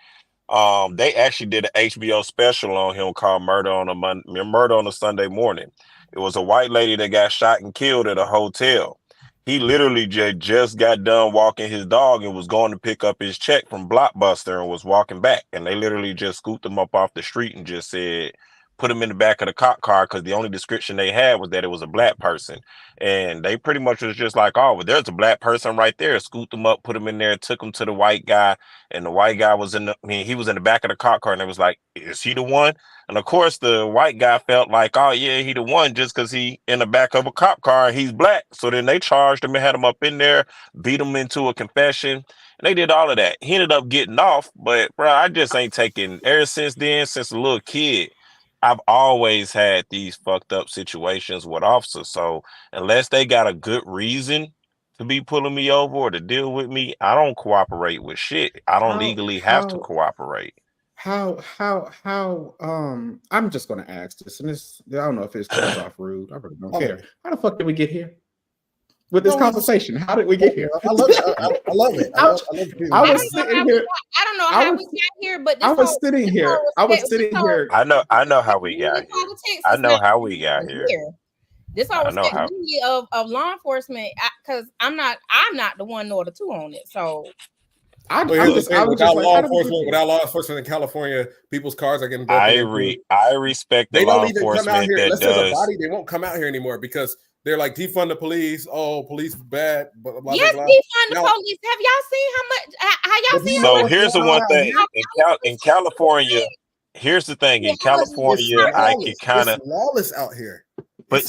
They actually did an HBO special on him called Murder on a Sunday Morning. It was a white lady that got shot and killed at a hotel. He literally just got done walking his dog and was going to pick up his check from Blockbuster and was walking back. And they literally just scooped him up off the street and just said, put him in the back of the cop car, because the only description they had was that it was a black person. And they pretty much was just like, oh, well, there's a black person right there. Scooped him up, put him in there, took him to the white guy. And the white guy was he was in the back of the cop car, and it was like, is he the one? And of course, the white guy felt like, oh, yeah, he the one just because he in the back of a cop car and he's black. So then they charged him and had him up in there, beat him into a confession. And they did all of that. He ended up getting off. But, bro, I just ain't taking, ever since then, since a little kid, I've always had these fucked up situations with officers. So unless they got a good reason to be pulling me over or to deal with me, I don't cooperate with shit. I don't legally have to cooperate. I'm just gonna ask this, and this, I don't know if it's comes off rude. I really don't care. How the fuck did we get here with this conversation? How did we get here? I love it. I was sitting here. I don't know how we got here, but I was sitting here. I know how we got here. I know how we got here. This all of law enforcement, because I'm not the one nor the two on it. So without law enforcement in California, people's cars are getting broken. I respect the law enforcement that does. A body, they won't come out here anymore because they're like, defund the police. Oh, police bad. Blah, blah, yes, blah. Defund the police. Have y'all seen how much? How y'all seen? So here's the one thing in California. Here's the thing in California, I can kind of lawless out here. But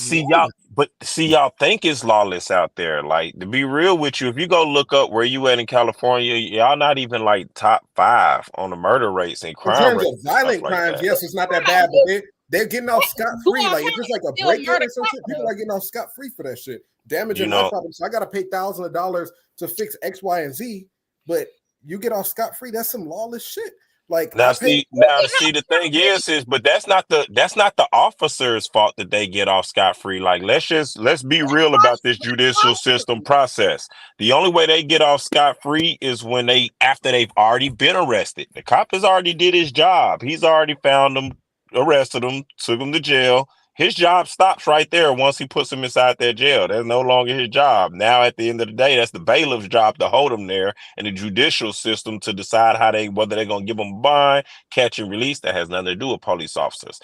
y'all think it's lawless out there. Like, to be real with you, if you go look up where you at in California, y'all not even like top 5 on the murder rates and crime rates. In terms of violent crimes, yes, it's not that bad, but they're getting off scot-free. Like, if it's like a break-in or some shit, people are getting off scot-free for that shit. Damaging my property. So I got to pay thousands of dollars to fix X, Y, and Z, but you get off scot-free. That's some lawless shit. Like, the thing is, but that's not the officer's fault that they get off scot-free. Like, let's be real about this judicial system process. The only way they get off scot-free is when after they've already been arrested. The cop has already did his job. He's already found them, arrested them, took them to jail. his job stops right there once he puts him inside that jail. That's no longer his job. Now, at the end of the day, that's the bailiff's job to hold him there, and the judicial system to decide whether they're going to give him a bond, catch and release. That has nothing to do with police officers.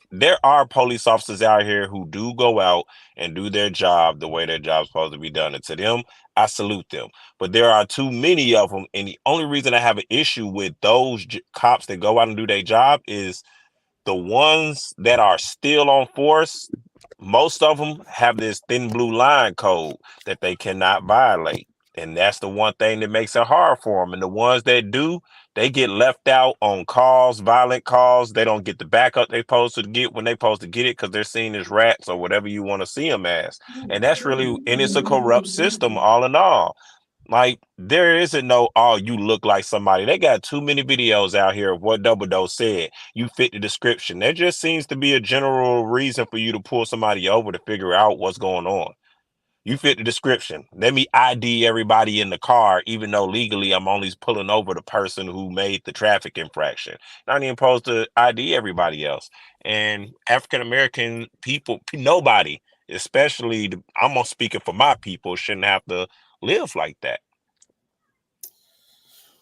There are police officers out here who do go out and do their job the way their job's supposed to be done. And to them, I salute them. But there are too many of them. And the only reason I have an issue with those cops that go out and do their job is the ones that are still on force. Most of them have this thin blue line code that they cannot violate. And that's the one thing that makes it hard for them. And the ones that do, they get left out on calls, violent calls. They don't get the backup they're supposed to get when they're supposed to get it because they're seen as rats or whatever you want to see them as. And that's really, and it's a corrupt system all in all. Like, there isn't no, oh, you look like somebody. They got too many videos out here of what Double Dose said. You fit the description. There just seems to be a general reason for you to pull somebody over to figure out what's going on. You fit the description. Let me ID everybody in the car, even though legally I'm only pulling over the person who made the traffic infraction. Not even supposed to ID everybody else. And African-American people, nobody, especially, I'm gonna speaking for my people, shouldn't have to live like that.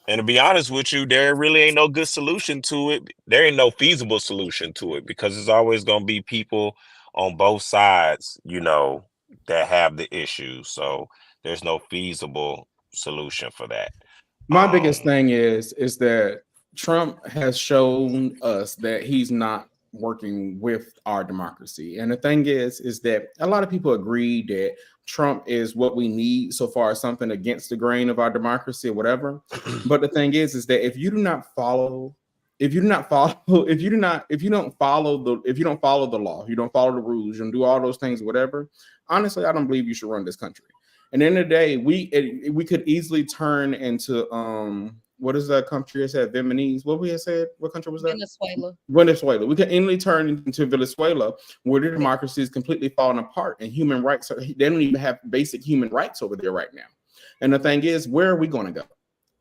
And to be honest with you, there really ain't no good solution to it. There ain't no feasible solution to it because there's always going to be people on both sides, you know, that have the issues. So there's no feasible solution for that. My biggest thing is that Trump has shown us that he's not working with our democracy. And the thing is that a lot of people agree that Trump is what we need so far as something against the grain of our democracy or whatever. But the thing is that if you don't follow the law, you don't follow the rules, you don't do all those things, whatever. Honestly, I don't believe you should run this country. And at the end of the day, we could easily turn into what is that country that said Vietnamese? What we had said? What country was that? Venezuela. We could easily turn into Venezuela, where the democracy is completely falling apart and human rights they don't even have basic human rights over there right now. And the thing is, where are we going to go?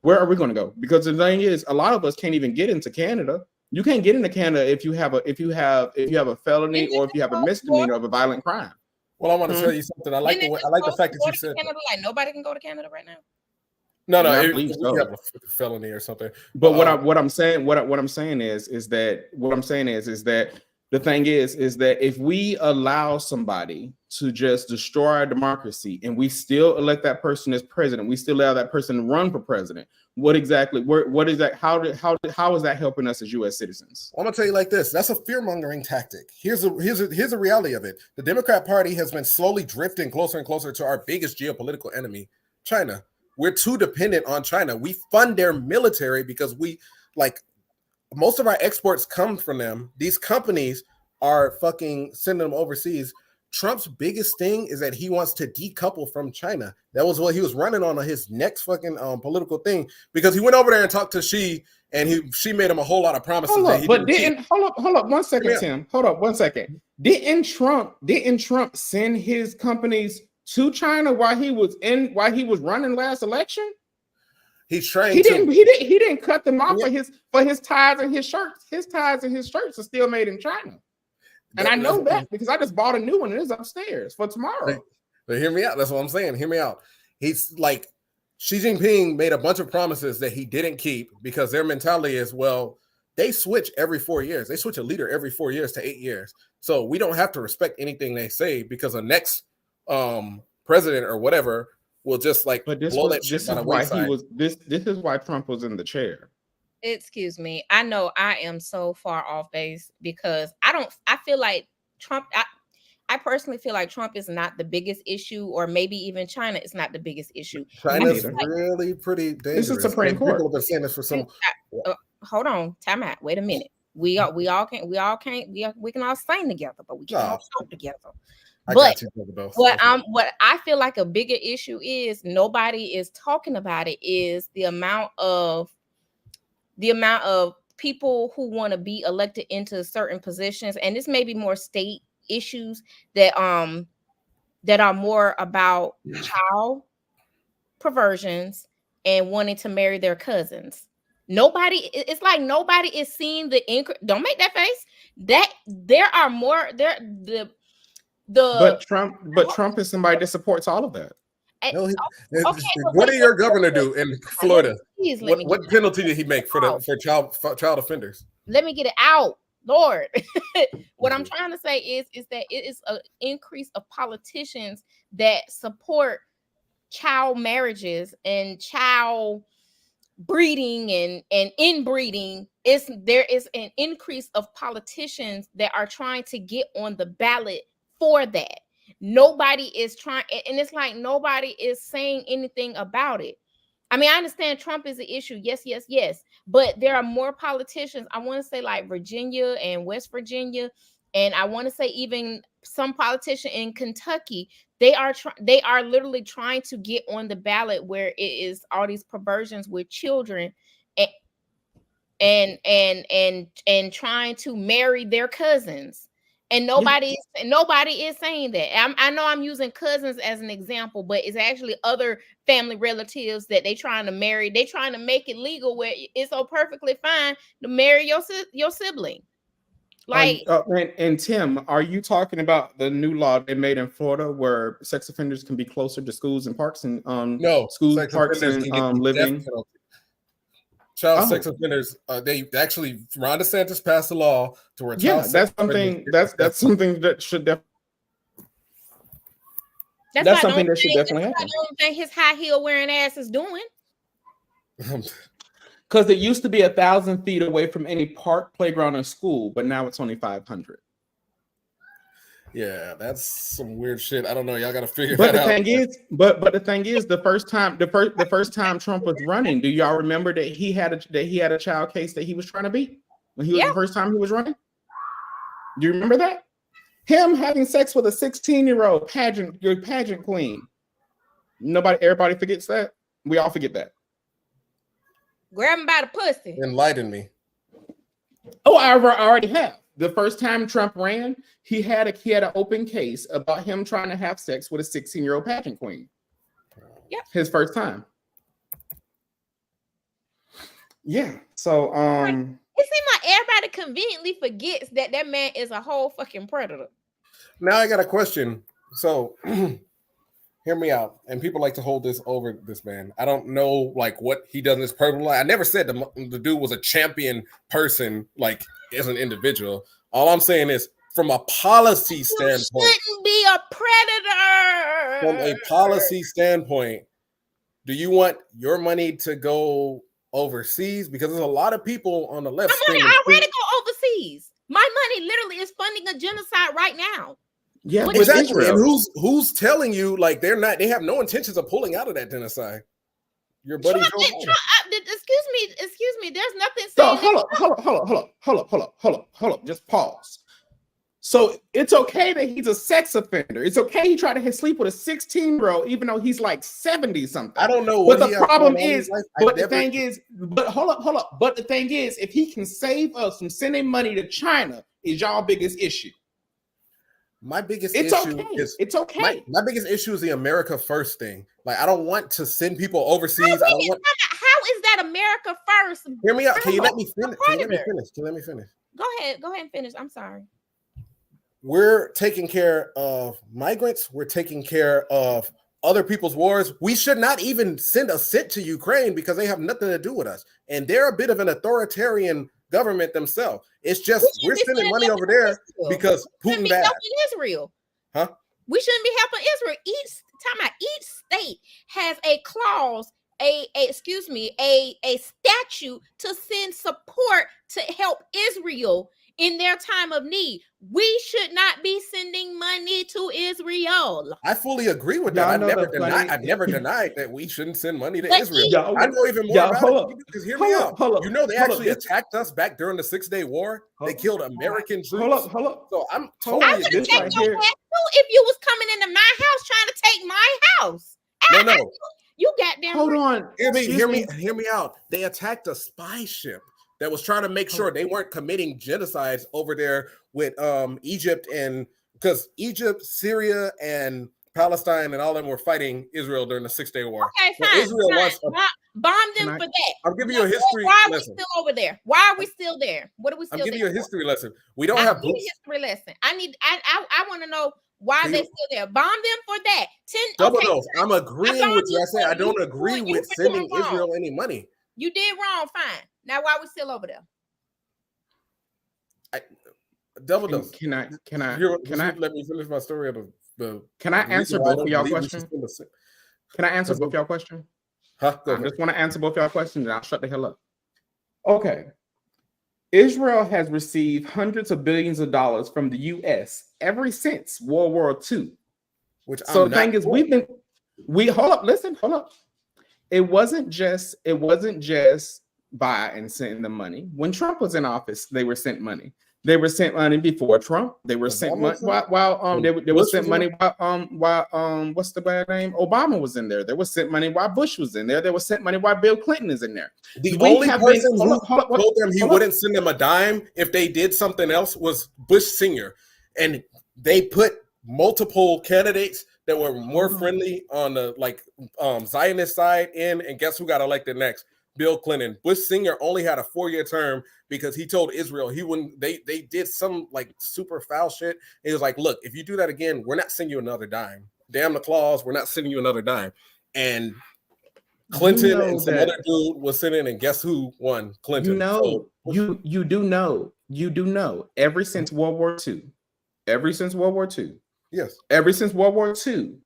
Where are we going to go? Because the thing is, a lot of us can't even get into Canada. You can't get into Canada if you have a felony or if you have a misdemeanor of a violent crime. Well, I want to tell you something. I like the fact that you said Canada, like nobody can go to Canada right now. No, if you have a felony or something. But what I'm saying is that the thing is that if we allow somebody to just destroy our democracy and we still elect that person as president, we still allow that person to run for president. What is that? How is that helping us as U.S. citizens? I'm gonna tell you like this. That's a fear-mongering tactic. Here's a reality of it. The Democrat Party has been slowly drifting closer and closer to our biggest geopolitical enemy, China. We're too dependent on China. We fund their military because most of our exports come from them. These companies are fucking sending them overseas. Trump's biggest thing is that he wants to decouple from China. That was what he was running on his next fucking political thing, because he went over there and talked to Xi, and she made him a whole lot of promises. Hold up 1 second, Tim. Hold up 1 second. Didn't Trump send his companies to China while he was running last election? He didn't cut them off for his ties and his shirts. His ties and his shirts are still made in China. And I know that because I just bought a new one and it's upstairs for tomorrow. But hear me out. That's what I'm saying. Hear me out. He's like, Xi Jinping made a bunch of promises that he didn't keep because their mentality is, well, they switch every 4 years. They switch a leader every 4 years to 8 years. So we don't have to respect anything they say because the next president or whatever will just like blow that shit on the wayside. This is why Trump was in the chair. Excuse me. I know I am so far off base because I feel like Trump, I personally feel like Trump is not the biggest issue, or maybe even China is not the biggest issue. China's really pretty dangerous. This is Supreme Court. People have been saying this for some. Hold on, time out. Wait a minute. We can all sing together, but we can't all talk together. What I feel like a bigger issue is nobody is talking about it is the amount of people who want to be elected into certain positions, and this may be more state issues that are more about child perversions and wanting to marry their cousins. Nobody, it's like nobody is seeing the increase. Don't make that face. That there are more there. But Trump is somebody that supports all of that. No, what did your governor do in Florida? What penalty did he make for child offenders? Let me get it out, Lord. What I'm trying to say is that it is an increase of politicians that support child marriages and child breeding and inbreeding. There is an increase of politicians that are trying to get on the ballot for that. Nobody is trying, and it's like nobody is saying anything about it. I mean, I understand Trump is an issue. Yes. But there are more politicians. I want to say like Virginia and West Virginia, and I want to say even some politician in Kentucky. They are literally trying to get on the ballot where it is all these perversions with children and trying to marry their cousins. And nobody is saying that. I know I'm using cousins as an example, but it's actually other family relatives that they trying to marry. They trying to make it legal where it's so perfectly fine to marry your sibling. Like, and Tim, are you talking about the new law they made in Florida where sex offenders can be closer to schools and parks and schools, parks, and living? Child sex offenders, they actually, Ron DeSantis passed a law to where that's something that should definitely. That's something that should definitely happen. I don't think his high heel wearing ass is doing. Because it used to be 1,000 feet away from any park, playground, or school, but now it's only 500. Yeah, that's some weird shit. I don't know. Y'all got to figure that out. But the thing is, the first time Trump was running, do y'all remember that he had a child case that he was trying to beat when he was the first time he was running? Do you remember that? Him having sex with a 16-year-old pageant queen. Everybody forgets that. We all forget that. Grab him by the pussy. Enlighten me. Oh, I already have. The first time Trump ran, he had an open case about him trying to have sex with a 16-year-old pageant queen. Yep. His first time. Yeah. So it seems like everybody conveniently forgets that man is a whole fucking predator. Now I got a question. So hear me out. And people like to hold this over this man. I don't know like what he does in his personal life. I never said the dude was a champion person, like as an individual. All I'm saying is from a policy standpoint. Shouldn't be a predator. From a policy standpoint, do you want your money to go overseas? Because there's a lot of people on the left. My money already go overseas. My money literally is funding a genocide right now. Yeah, exactly. And who's telling you like they have no intentions of pulling out of that genocide? Your buddy. Excuse me. There's nothing saying. So hold up. Just pause. So it's okay that he's a sex offender. It's okay he tried to sleep with a 16-year-old, even though he's like 70 something. I don't know what the problem is. But the thing is, hold up. But the thing is, if he can save us from sending money to China, is y'all biggest issue. My biggest issue is it's okay. My biggest issue is the America First thing. Like, I don't want to send people overseas. How is that America First? Hear me out. Can you let me finish? Can you let me finish? Go ahead and finish. I'm sorry. We're taking care of migrants. We're taking care of other people's wars. We should not even send a cent to Ukraine because they have nothing to do with us. And they're a bit of an authoritarian government themselves. It's just we're sending money over there because Putin bad. Israel, huh? We shouldn't be helping Israel. Each state has a clause, a statute to send support to help Israel in their time of need. We should not be sending money to Israel. I fully agree with that. I've never denied that we shouldn't send money to Israel. I know even more about it because hear me out. You know they actually attacked us back during the 6-day war. They killed American troops. Hold up. So I'm totally I would take your ass too if you was coming into my house trying to take my house. No. You goddamn. Hold on. Hear me out. They attacked a spy ship that was trying to make sure they weren't committing genocides over there with Egypt, and because Egypt, Syria, and Palestine and all of them were fighting Israel during the 6-day war. Okay, fine. Bomb them for that. I'm giving you a history Why are we lesson. still over there? Why are we still there? What are we still I'm giving there you a history lesson. We for? don't have a history lesson. I want to know why they're still there. Bomb them for that. Double dose. I'm agreeing with you. I say I don't agree with sending Israel any money. You did wrong. Fine. Now why are we still over there? Double dose. Can I let me finish my story of the can I answer both of y'all questions? Can I answer both y'all questions? Huh? I just want to answer both y'all questions and I'll shut the hell up. Okay. Israel has received hundreds of billions of dollars from the US ever since World War II. So the thing is, hold up. It wasn't just Biden sending the money. When Trump was in office, they were sent money. They were sent money before Trump. They were sent money while they were sent money while what's the bad name? Obama was in there. They were sent money while Bush was in there. They were sent money while Bill Clinton is in there. The only person who told them he wouldn't send them a dime if they did something else was Bush Sr. And they put multiple candidates that were more friendly on the Zionist side in, and guess who got elected next? Bill Clinton. Bush Sr. only had a 4-year term because he told Israel he wouldn't. They did some super foul shit. He was like, "Look, if you do that again, we're not sending you another dime. Damn the clause, we're not sending you another dime." And Clinton and some other dude was sitting, and guess who won? Clinton. You do know. Ever since World War II. Yes. Ever since World War II.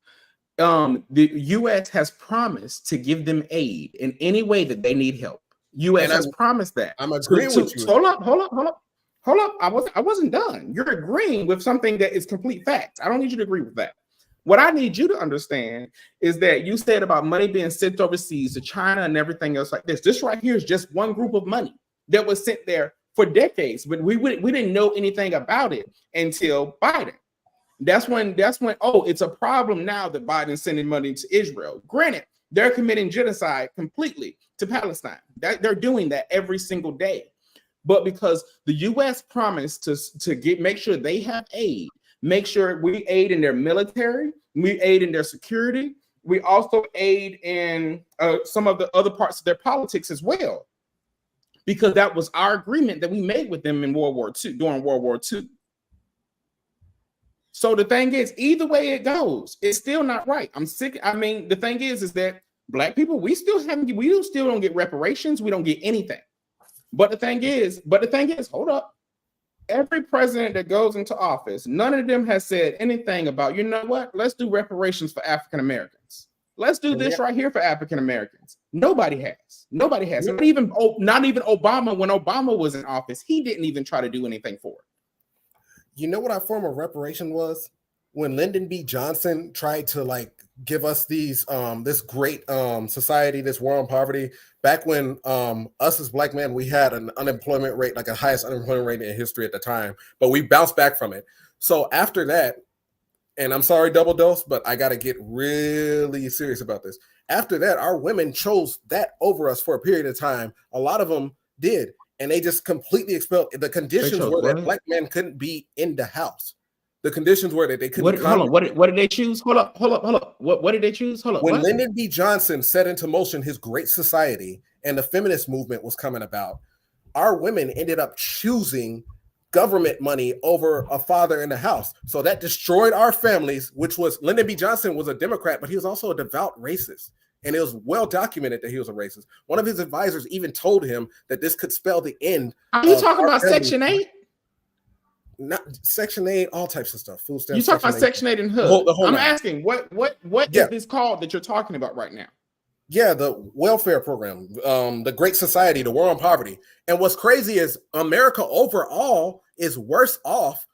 The U.S. has promised to give them aid in any way that they need help. U.S. has promised that. I'm agreeing with you. Hold up. I wasn't done. You're agreeing with something that is complete fact. I don't need you to agree with that. What I need you to understand is that you said about money being sent overseas to China and everything else like this. This right here is just one group of money that was sent there for decades, but we didn't know anything about it until Biden. That's when it's a problem now that Biden's sending money to Israel. Granted, they're committing genocide completely to Palestine. They're doing that every single day. But because the U.S. promised to make sure they have aid, make sure we aid in their military, we aid in their security, we also aid in some of the other parts of their politics as well. Because that was our agreement that we made with them in World War II, during World War II. So the thing is, either way it goes, it's still not right. I'm sick. I mean, the thing is that Black people, we still don't get reparations. We don't get anything. But the thing is, hold up. Every president that goes into office, none of them has said anything about, you know what? Let's do reparations for African Americans. Let's do this right here for African Americans. Nobody has. Not even Obama. When Obama was in office, he didn't even try to do anything for it. You know what our form of reparation was? When Lyndon B. Johnson tried to give us these this great society, this war on poverty, back when us as Black men, we had an unemployment rate, the highest unemployment rate in history at the time, but we bounced back from it. So after that, and I'm sorry, double dose, but I got to get really serious about this. After that, our women chose that over us for a period of time. A lot of them did. And they just completely expelled. The conditions were that Black men couldn't be in the house. The conditions were that they couldn't. What did they choose? Hold up. What did they choose? Hold up. When Lyndon B. Johnson set into motion his Great Society and the feminist movement was coming about, our women ended up choosing government money over a father in the house. So that destroyed our families, which was Lyndon B. Johnson was a Democrat, but he was also a devout racist. And it was well documented that he was a racist. One of his advisors even told him that this could spell the end. Are you talking about Section 8? Not Section 8, all types of stuff. Food stamps. You talking about Section 8 and HUD? I'm asking, what is this called that you're talking about right now? Yeah, the welfare program, the Great Society, the war on poverty. And what's crazy is America overall is worse off.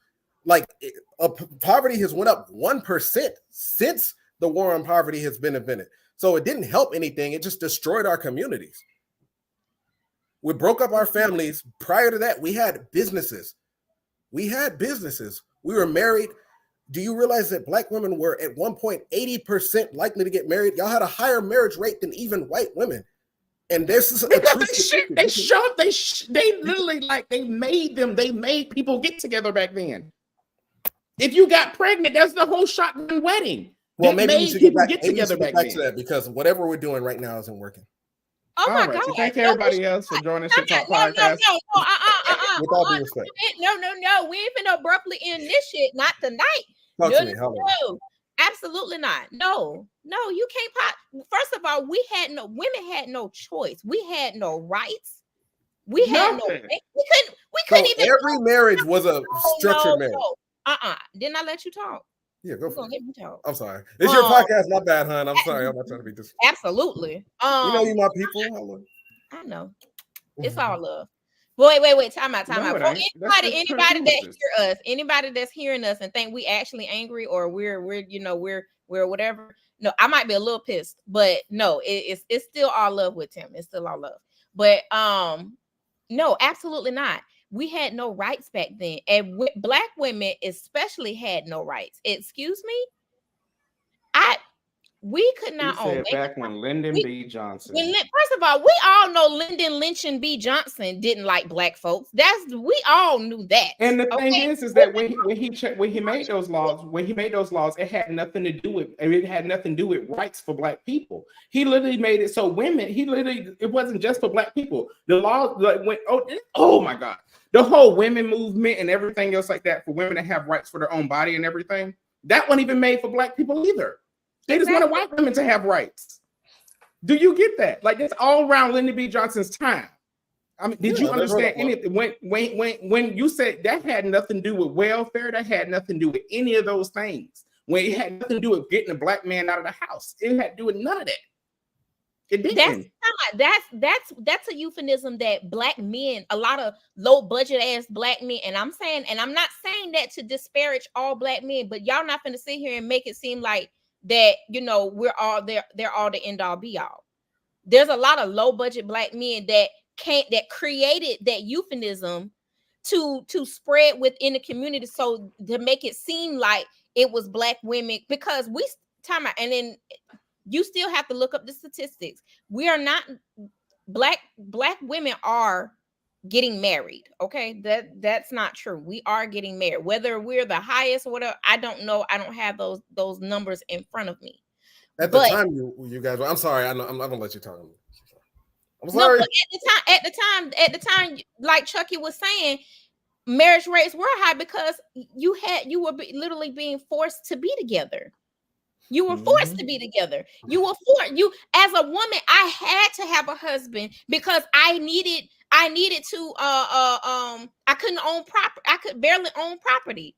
Poverty has went up 1% since the war on poverty has been invented. So it didn't help anything. It just destroyed our communities. We broke up our families. Prior to that, we had businesses. We were married. Do you realize that Black women were at one point 80% likely to get married? Y'all had a higher marriage rate than even white women. And this is they literally they made people get together back then. If you got pregnant, that's the whole shotgun wedding. Well, maybe we should get together back to that, because whatever we're doing right now isn't working. Oh my right. God. So thank everybody else for joining Shit Talk Podcast. With all due respect. No. We ain't finna abruptly end this shit. Not tonight. Talk No, to me. no, absolutely not. No, you can't pop. First of all, women had no choice. We had no rights. We had no. We couldn't even. Every marriage was a structured marriage. Didn't I let you talk? Yeah, go for it. Let me talk. I'm sorry. It's your podcast. My bad, hon. I'm sorry. I'm not trying to be disrespectful. Absolutely. You know you my people. Hello. I know. It's all love. Wait. Time out. For anybody that hear us, anybody that's hearing us and think we actually angry or we're whatever. No, I might be a little pissed, but no, it's still all love with Tim. It's still all love. But no, absolutely not. We had no rights back then, and Black women especially had no rights. Excuse me. We could not own back when Lyndon B. Johnson. First of all, we all know Lyndon Lynching B. Johnson didn't like Black folks. We all knew that. And the thing is that when he made those laws, it had nothing to do with rights for Black people. He literally made it so women. It wasn't just for Black people. The law went. Oh my God, the whole women movement and everything else like that for women to have rights for their own body and everything. That wasn't even made for Black people either. They just wanted white women to have rights. Do you get that? Like, that's all around Lyndon B. Johnson's time. I mean, did you understand anything? When you said that had nothing to do with welfare, that had nothing to do with any of those things. When it had nothing to do with getting a Black man out of the house, it had to do with none of that. It didn't. That's a euphemism that Black men, a lot of low budget ass Black men, and I'm not saying that to disparage all Black men, but y'all not finna sit here and make it seem like that, we're all they're all the end all be all. There's a lot of low budget Black men that created that euphemism to spread within the community, so to make it seem like it was Black women, because and then you still have to look up the statistics. We are not Black women are getting married. Okay, that's not true. We are getting married, whether we're the highest or whatever. I don't know. I don't have those numbers in front of me. At the time, you guys were. I'm sorry. I'm gonna let you talk. I'm sorry. No, but at the time, like Chucky was saying, marriage rates were high because you were literally being forced to be together. You were forced to be together. You were as a woman. I had to have a husband because I needed to I couldn't own property. I could barely own property.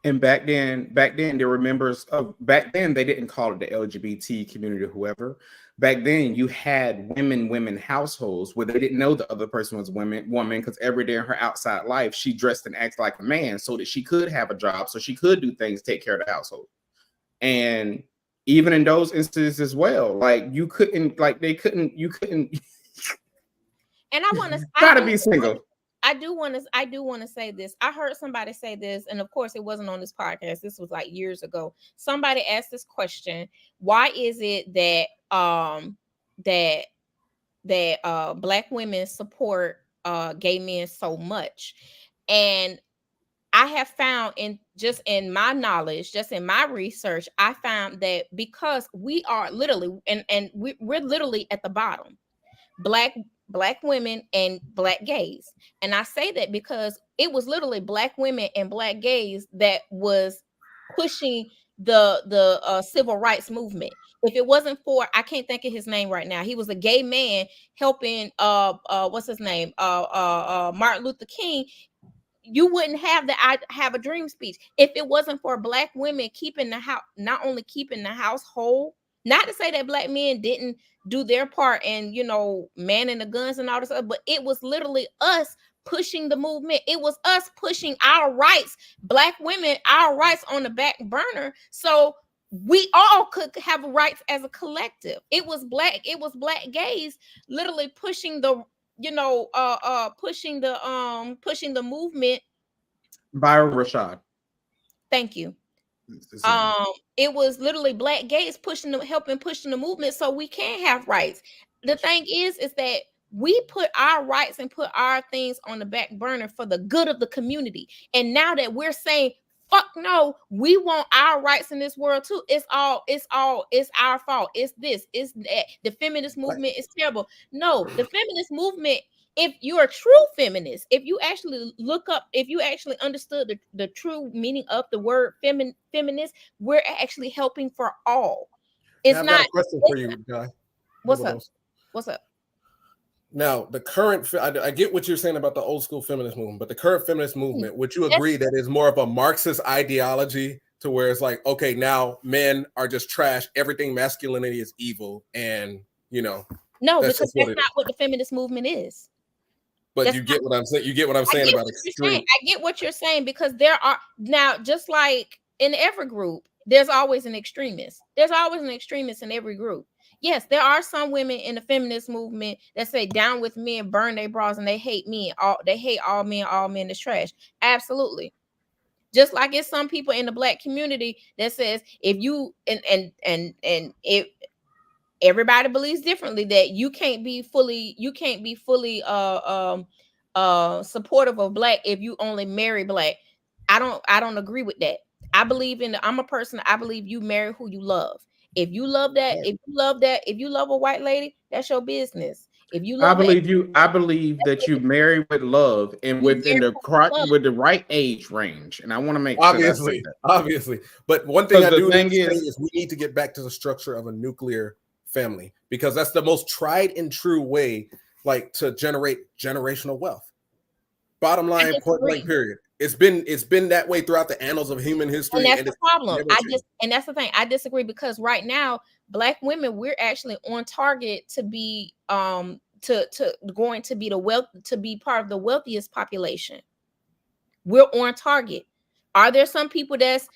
And back then there were members of, back then they didn't call it the LGBT community or whoever. Back then you had women households where they didn't know the other person was woman, because every day in her outside life she dressed and acted like a man so that she could have a job, so she could do things, take care of the household. And even in those instances as well, like you couldn't. And I want to gotta be single. I do want to say this. I heard somebody say this, and of course it wasn't on this podcast. This was like years ago. Somebody asked this question: why is it that Black women support gay men so much? And I have found in my knowledge, just in my research, I found that because we are literally and we're literally at the bottom. Black women and Black gays. And I say that because it was literally Black women and Black gays that was pushing the civil rights movement. If it wasn't for, I can't think of his name right now. He was a gay man helping what's his name? Martin Luther King. You wouldn't have the I Have a Dream speech if it wasn't for Black women keeping the house, not only keeping the house whole. Not to say that Black men didn't do their part and, manning the guns and all this stuff, but it was literally us pushing the movement. It was us pushing our rights, Black women, our rights on the back burner. So we all could have rights as a collective. It was Black gays literally pushing the, pushing the movement. Byron Rashad. Thank you. It was literally Black gays helping pushing the movement so we can have rights. The thing is that we put our rights and put our things on the back burner for the good of the community. And now that we're saying Fuck no, we want our rights in this world too. It's our fault. It's this, it's that. The feminist movement is terrible. No, the feminist movement, if you're a true feminist, if you actually look up, if you actually understood the true meaning of the word feminist, we're actually helping for all. It's I've not. got a question for you, Guy. What's up? What's up? Now, the current, I get what you're saying about the old school feminist movement, but the current feminist movement, would you agree that it's more of a Marxist ideology to where it's like, okay, now men are just trash, everything masculinity is evil, and no, because that's not what the feminist movement is. But you get what I'm saying. You get what I'm saying about extreme. I get what you're saying, because there are now, just like in every group, there's always an extremist. There's always an extremist in every group. Yes, there are some women in the feminist movement that say down with men, burn their bras, and they hate men. They hate all men is trash. Absolutely. Just like it's some people in the Black community that says if you and if everybody believes differently, that you can't be fully supportive of Black if you only marry Black. I don't agree with that. I'm a person, I believe you marry who you love. If you love that, if you love a white lady, that's your business. If you love I believe that you marry with love and within with the right age range. And I want to make obviously. But one thing I do think is we need to get back to the structure of a nuclear family, because that's the most tried and true way, like, to generate generational wealth. Bottom line, point blank, period. It's been that way throughout the annals of human history. And that's the problem. And that's the thing. I disagree, because right now, Black women, we're actually on target to be going to be part of the wealthiest population. We're on target. Are there some people that's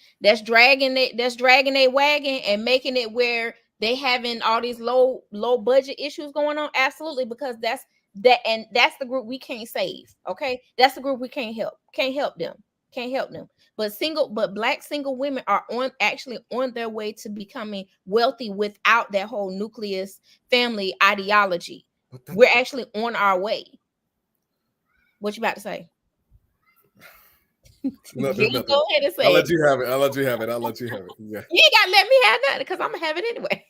dragging their wagon and making it where they having all these low budget issues going on? Absolutely, because that's the group we can't save. Okay, that's the group we can't help them. But Black single women are actually on their way to becoming wealthy without that whole nucleus family ideology. We're actually on our way. What you about to say? Nothing. Go ahead and say. I'll let you have it. Yeah. You ain't gotta let me have that, because I'm gonna have it anyway.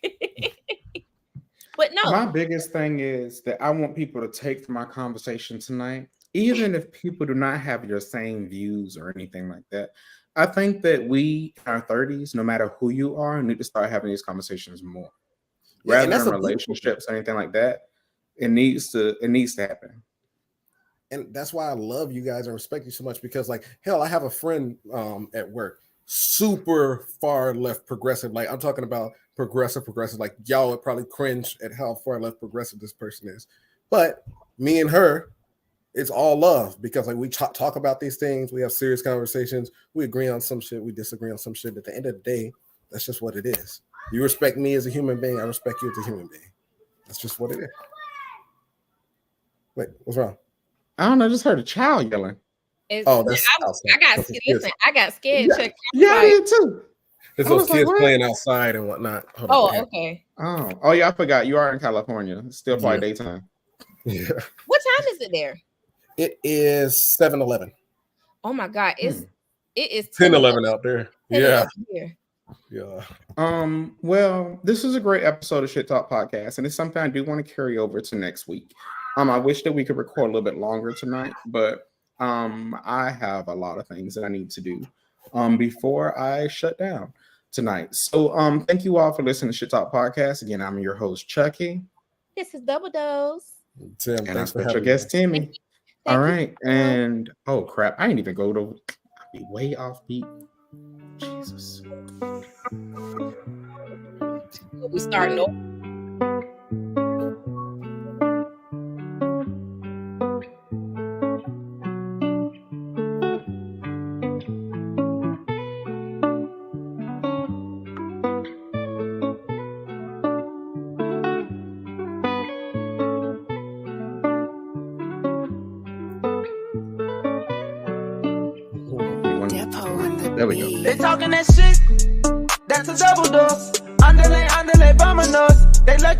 But no, my biggest thing is that I want people to take from my conversation tonight, even if people do not have your same views or anything like that. I think that we in our 30s, no matter who you are, need to start having these conversations more. Rather than relationships or anything like that. It needs to happen. And that's why I love you guys and respect you so much, because, like, hell, I have a friend at work, super far left progressive. Like, I'm talking about progressive. Like, y'all would probably cringe at how far left progressive this person is. But me and her, it's all love, because, like, we talk about these things. We have serious conversations. We agree on some shit. We disagree on some shit. At the end of the day, that's just what it is. You respect me as a human being. I respect you as a human being. That's just what it is. Wait, what's wrong? I don't know. I just heard a child yelling. I got scared. Yeah, I did too. There's those kids playing outside and whatnot. Okay. Oh yeah, I forgot. You are in California. It's still probably daytime. Yeah. What time is it there? It is 7:11. Oh my God, it is 10:11 out there. Yeah. Yeah. Well, this is a great episode of Shit Talk Podcast, and it's something I do want to carry over to next week. I wish that we could record a little bit longer tonight, but I have a lot of things that I need to do before I shut down tonight. So thank you all for listening to Shit Talk Podcast. Again, I'm your host, Chucky. This is Double Dose. Tim, and I'm special guest Timmy. All right. And oh crap, I ain't even go to be way off beat. Jesus. We starting over. There we go. They talking that shit. That's a double dose. Underlay, by my nose. They lucky.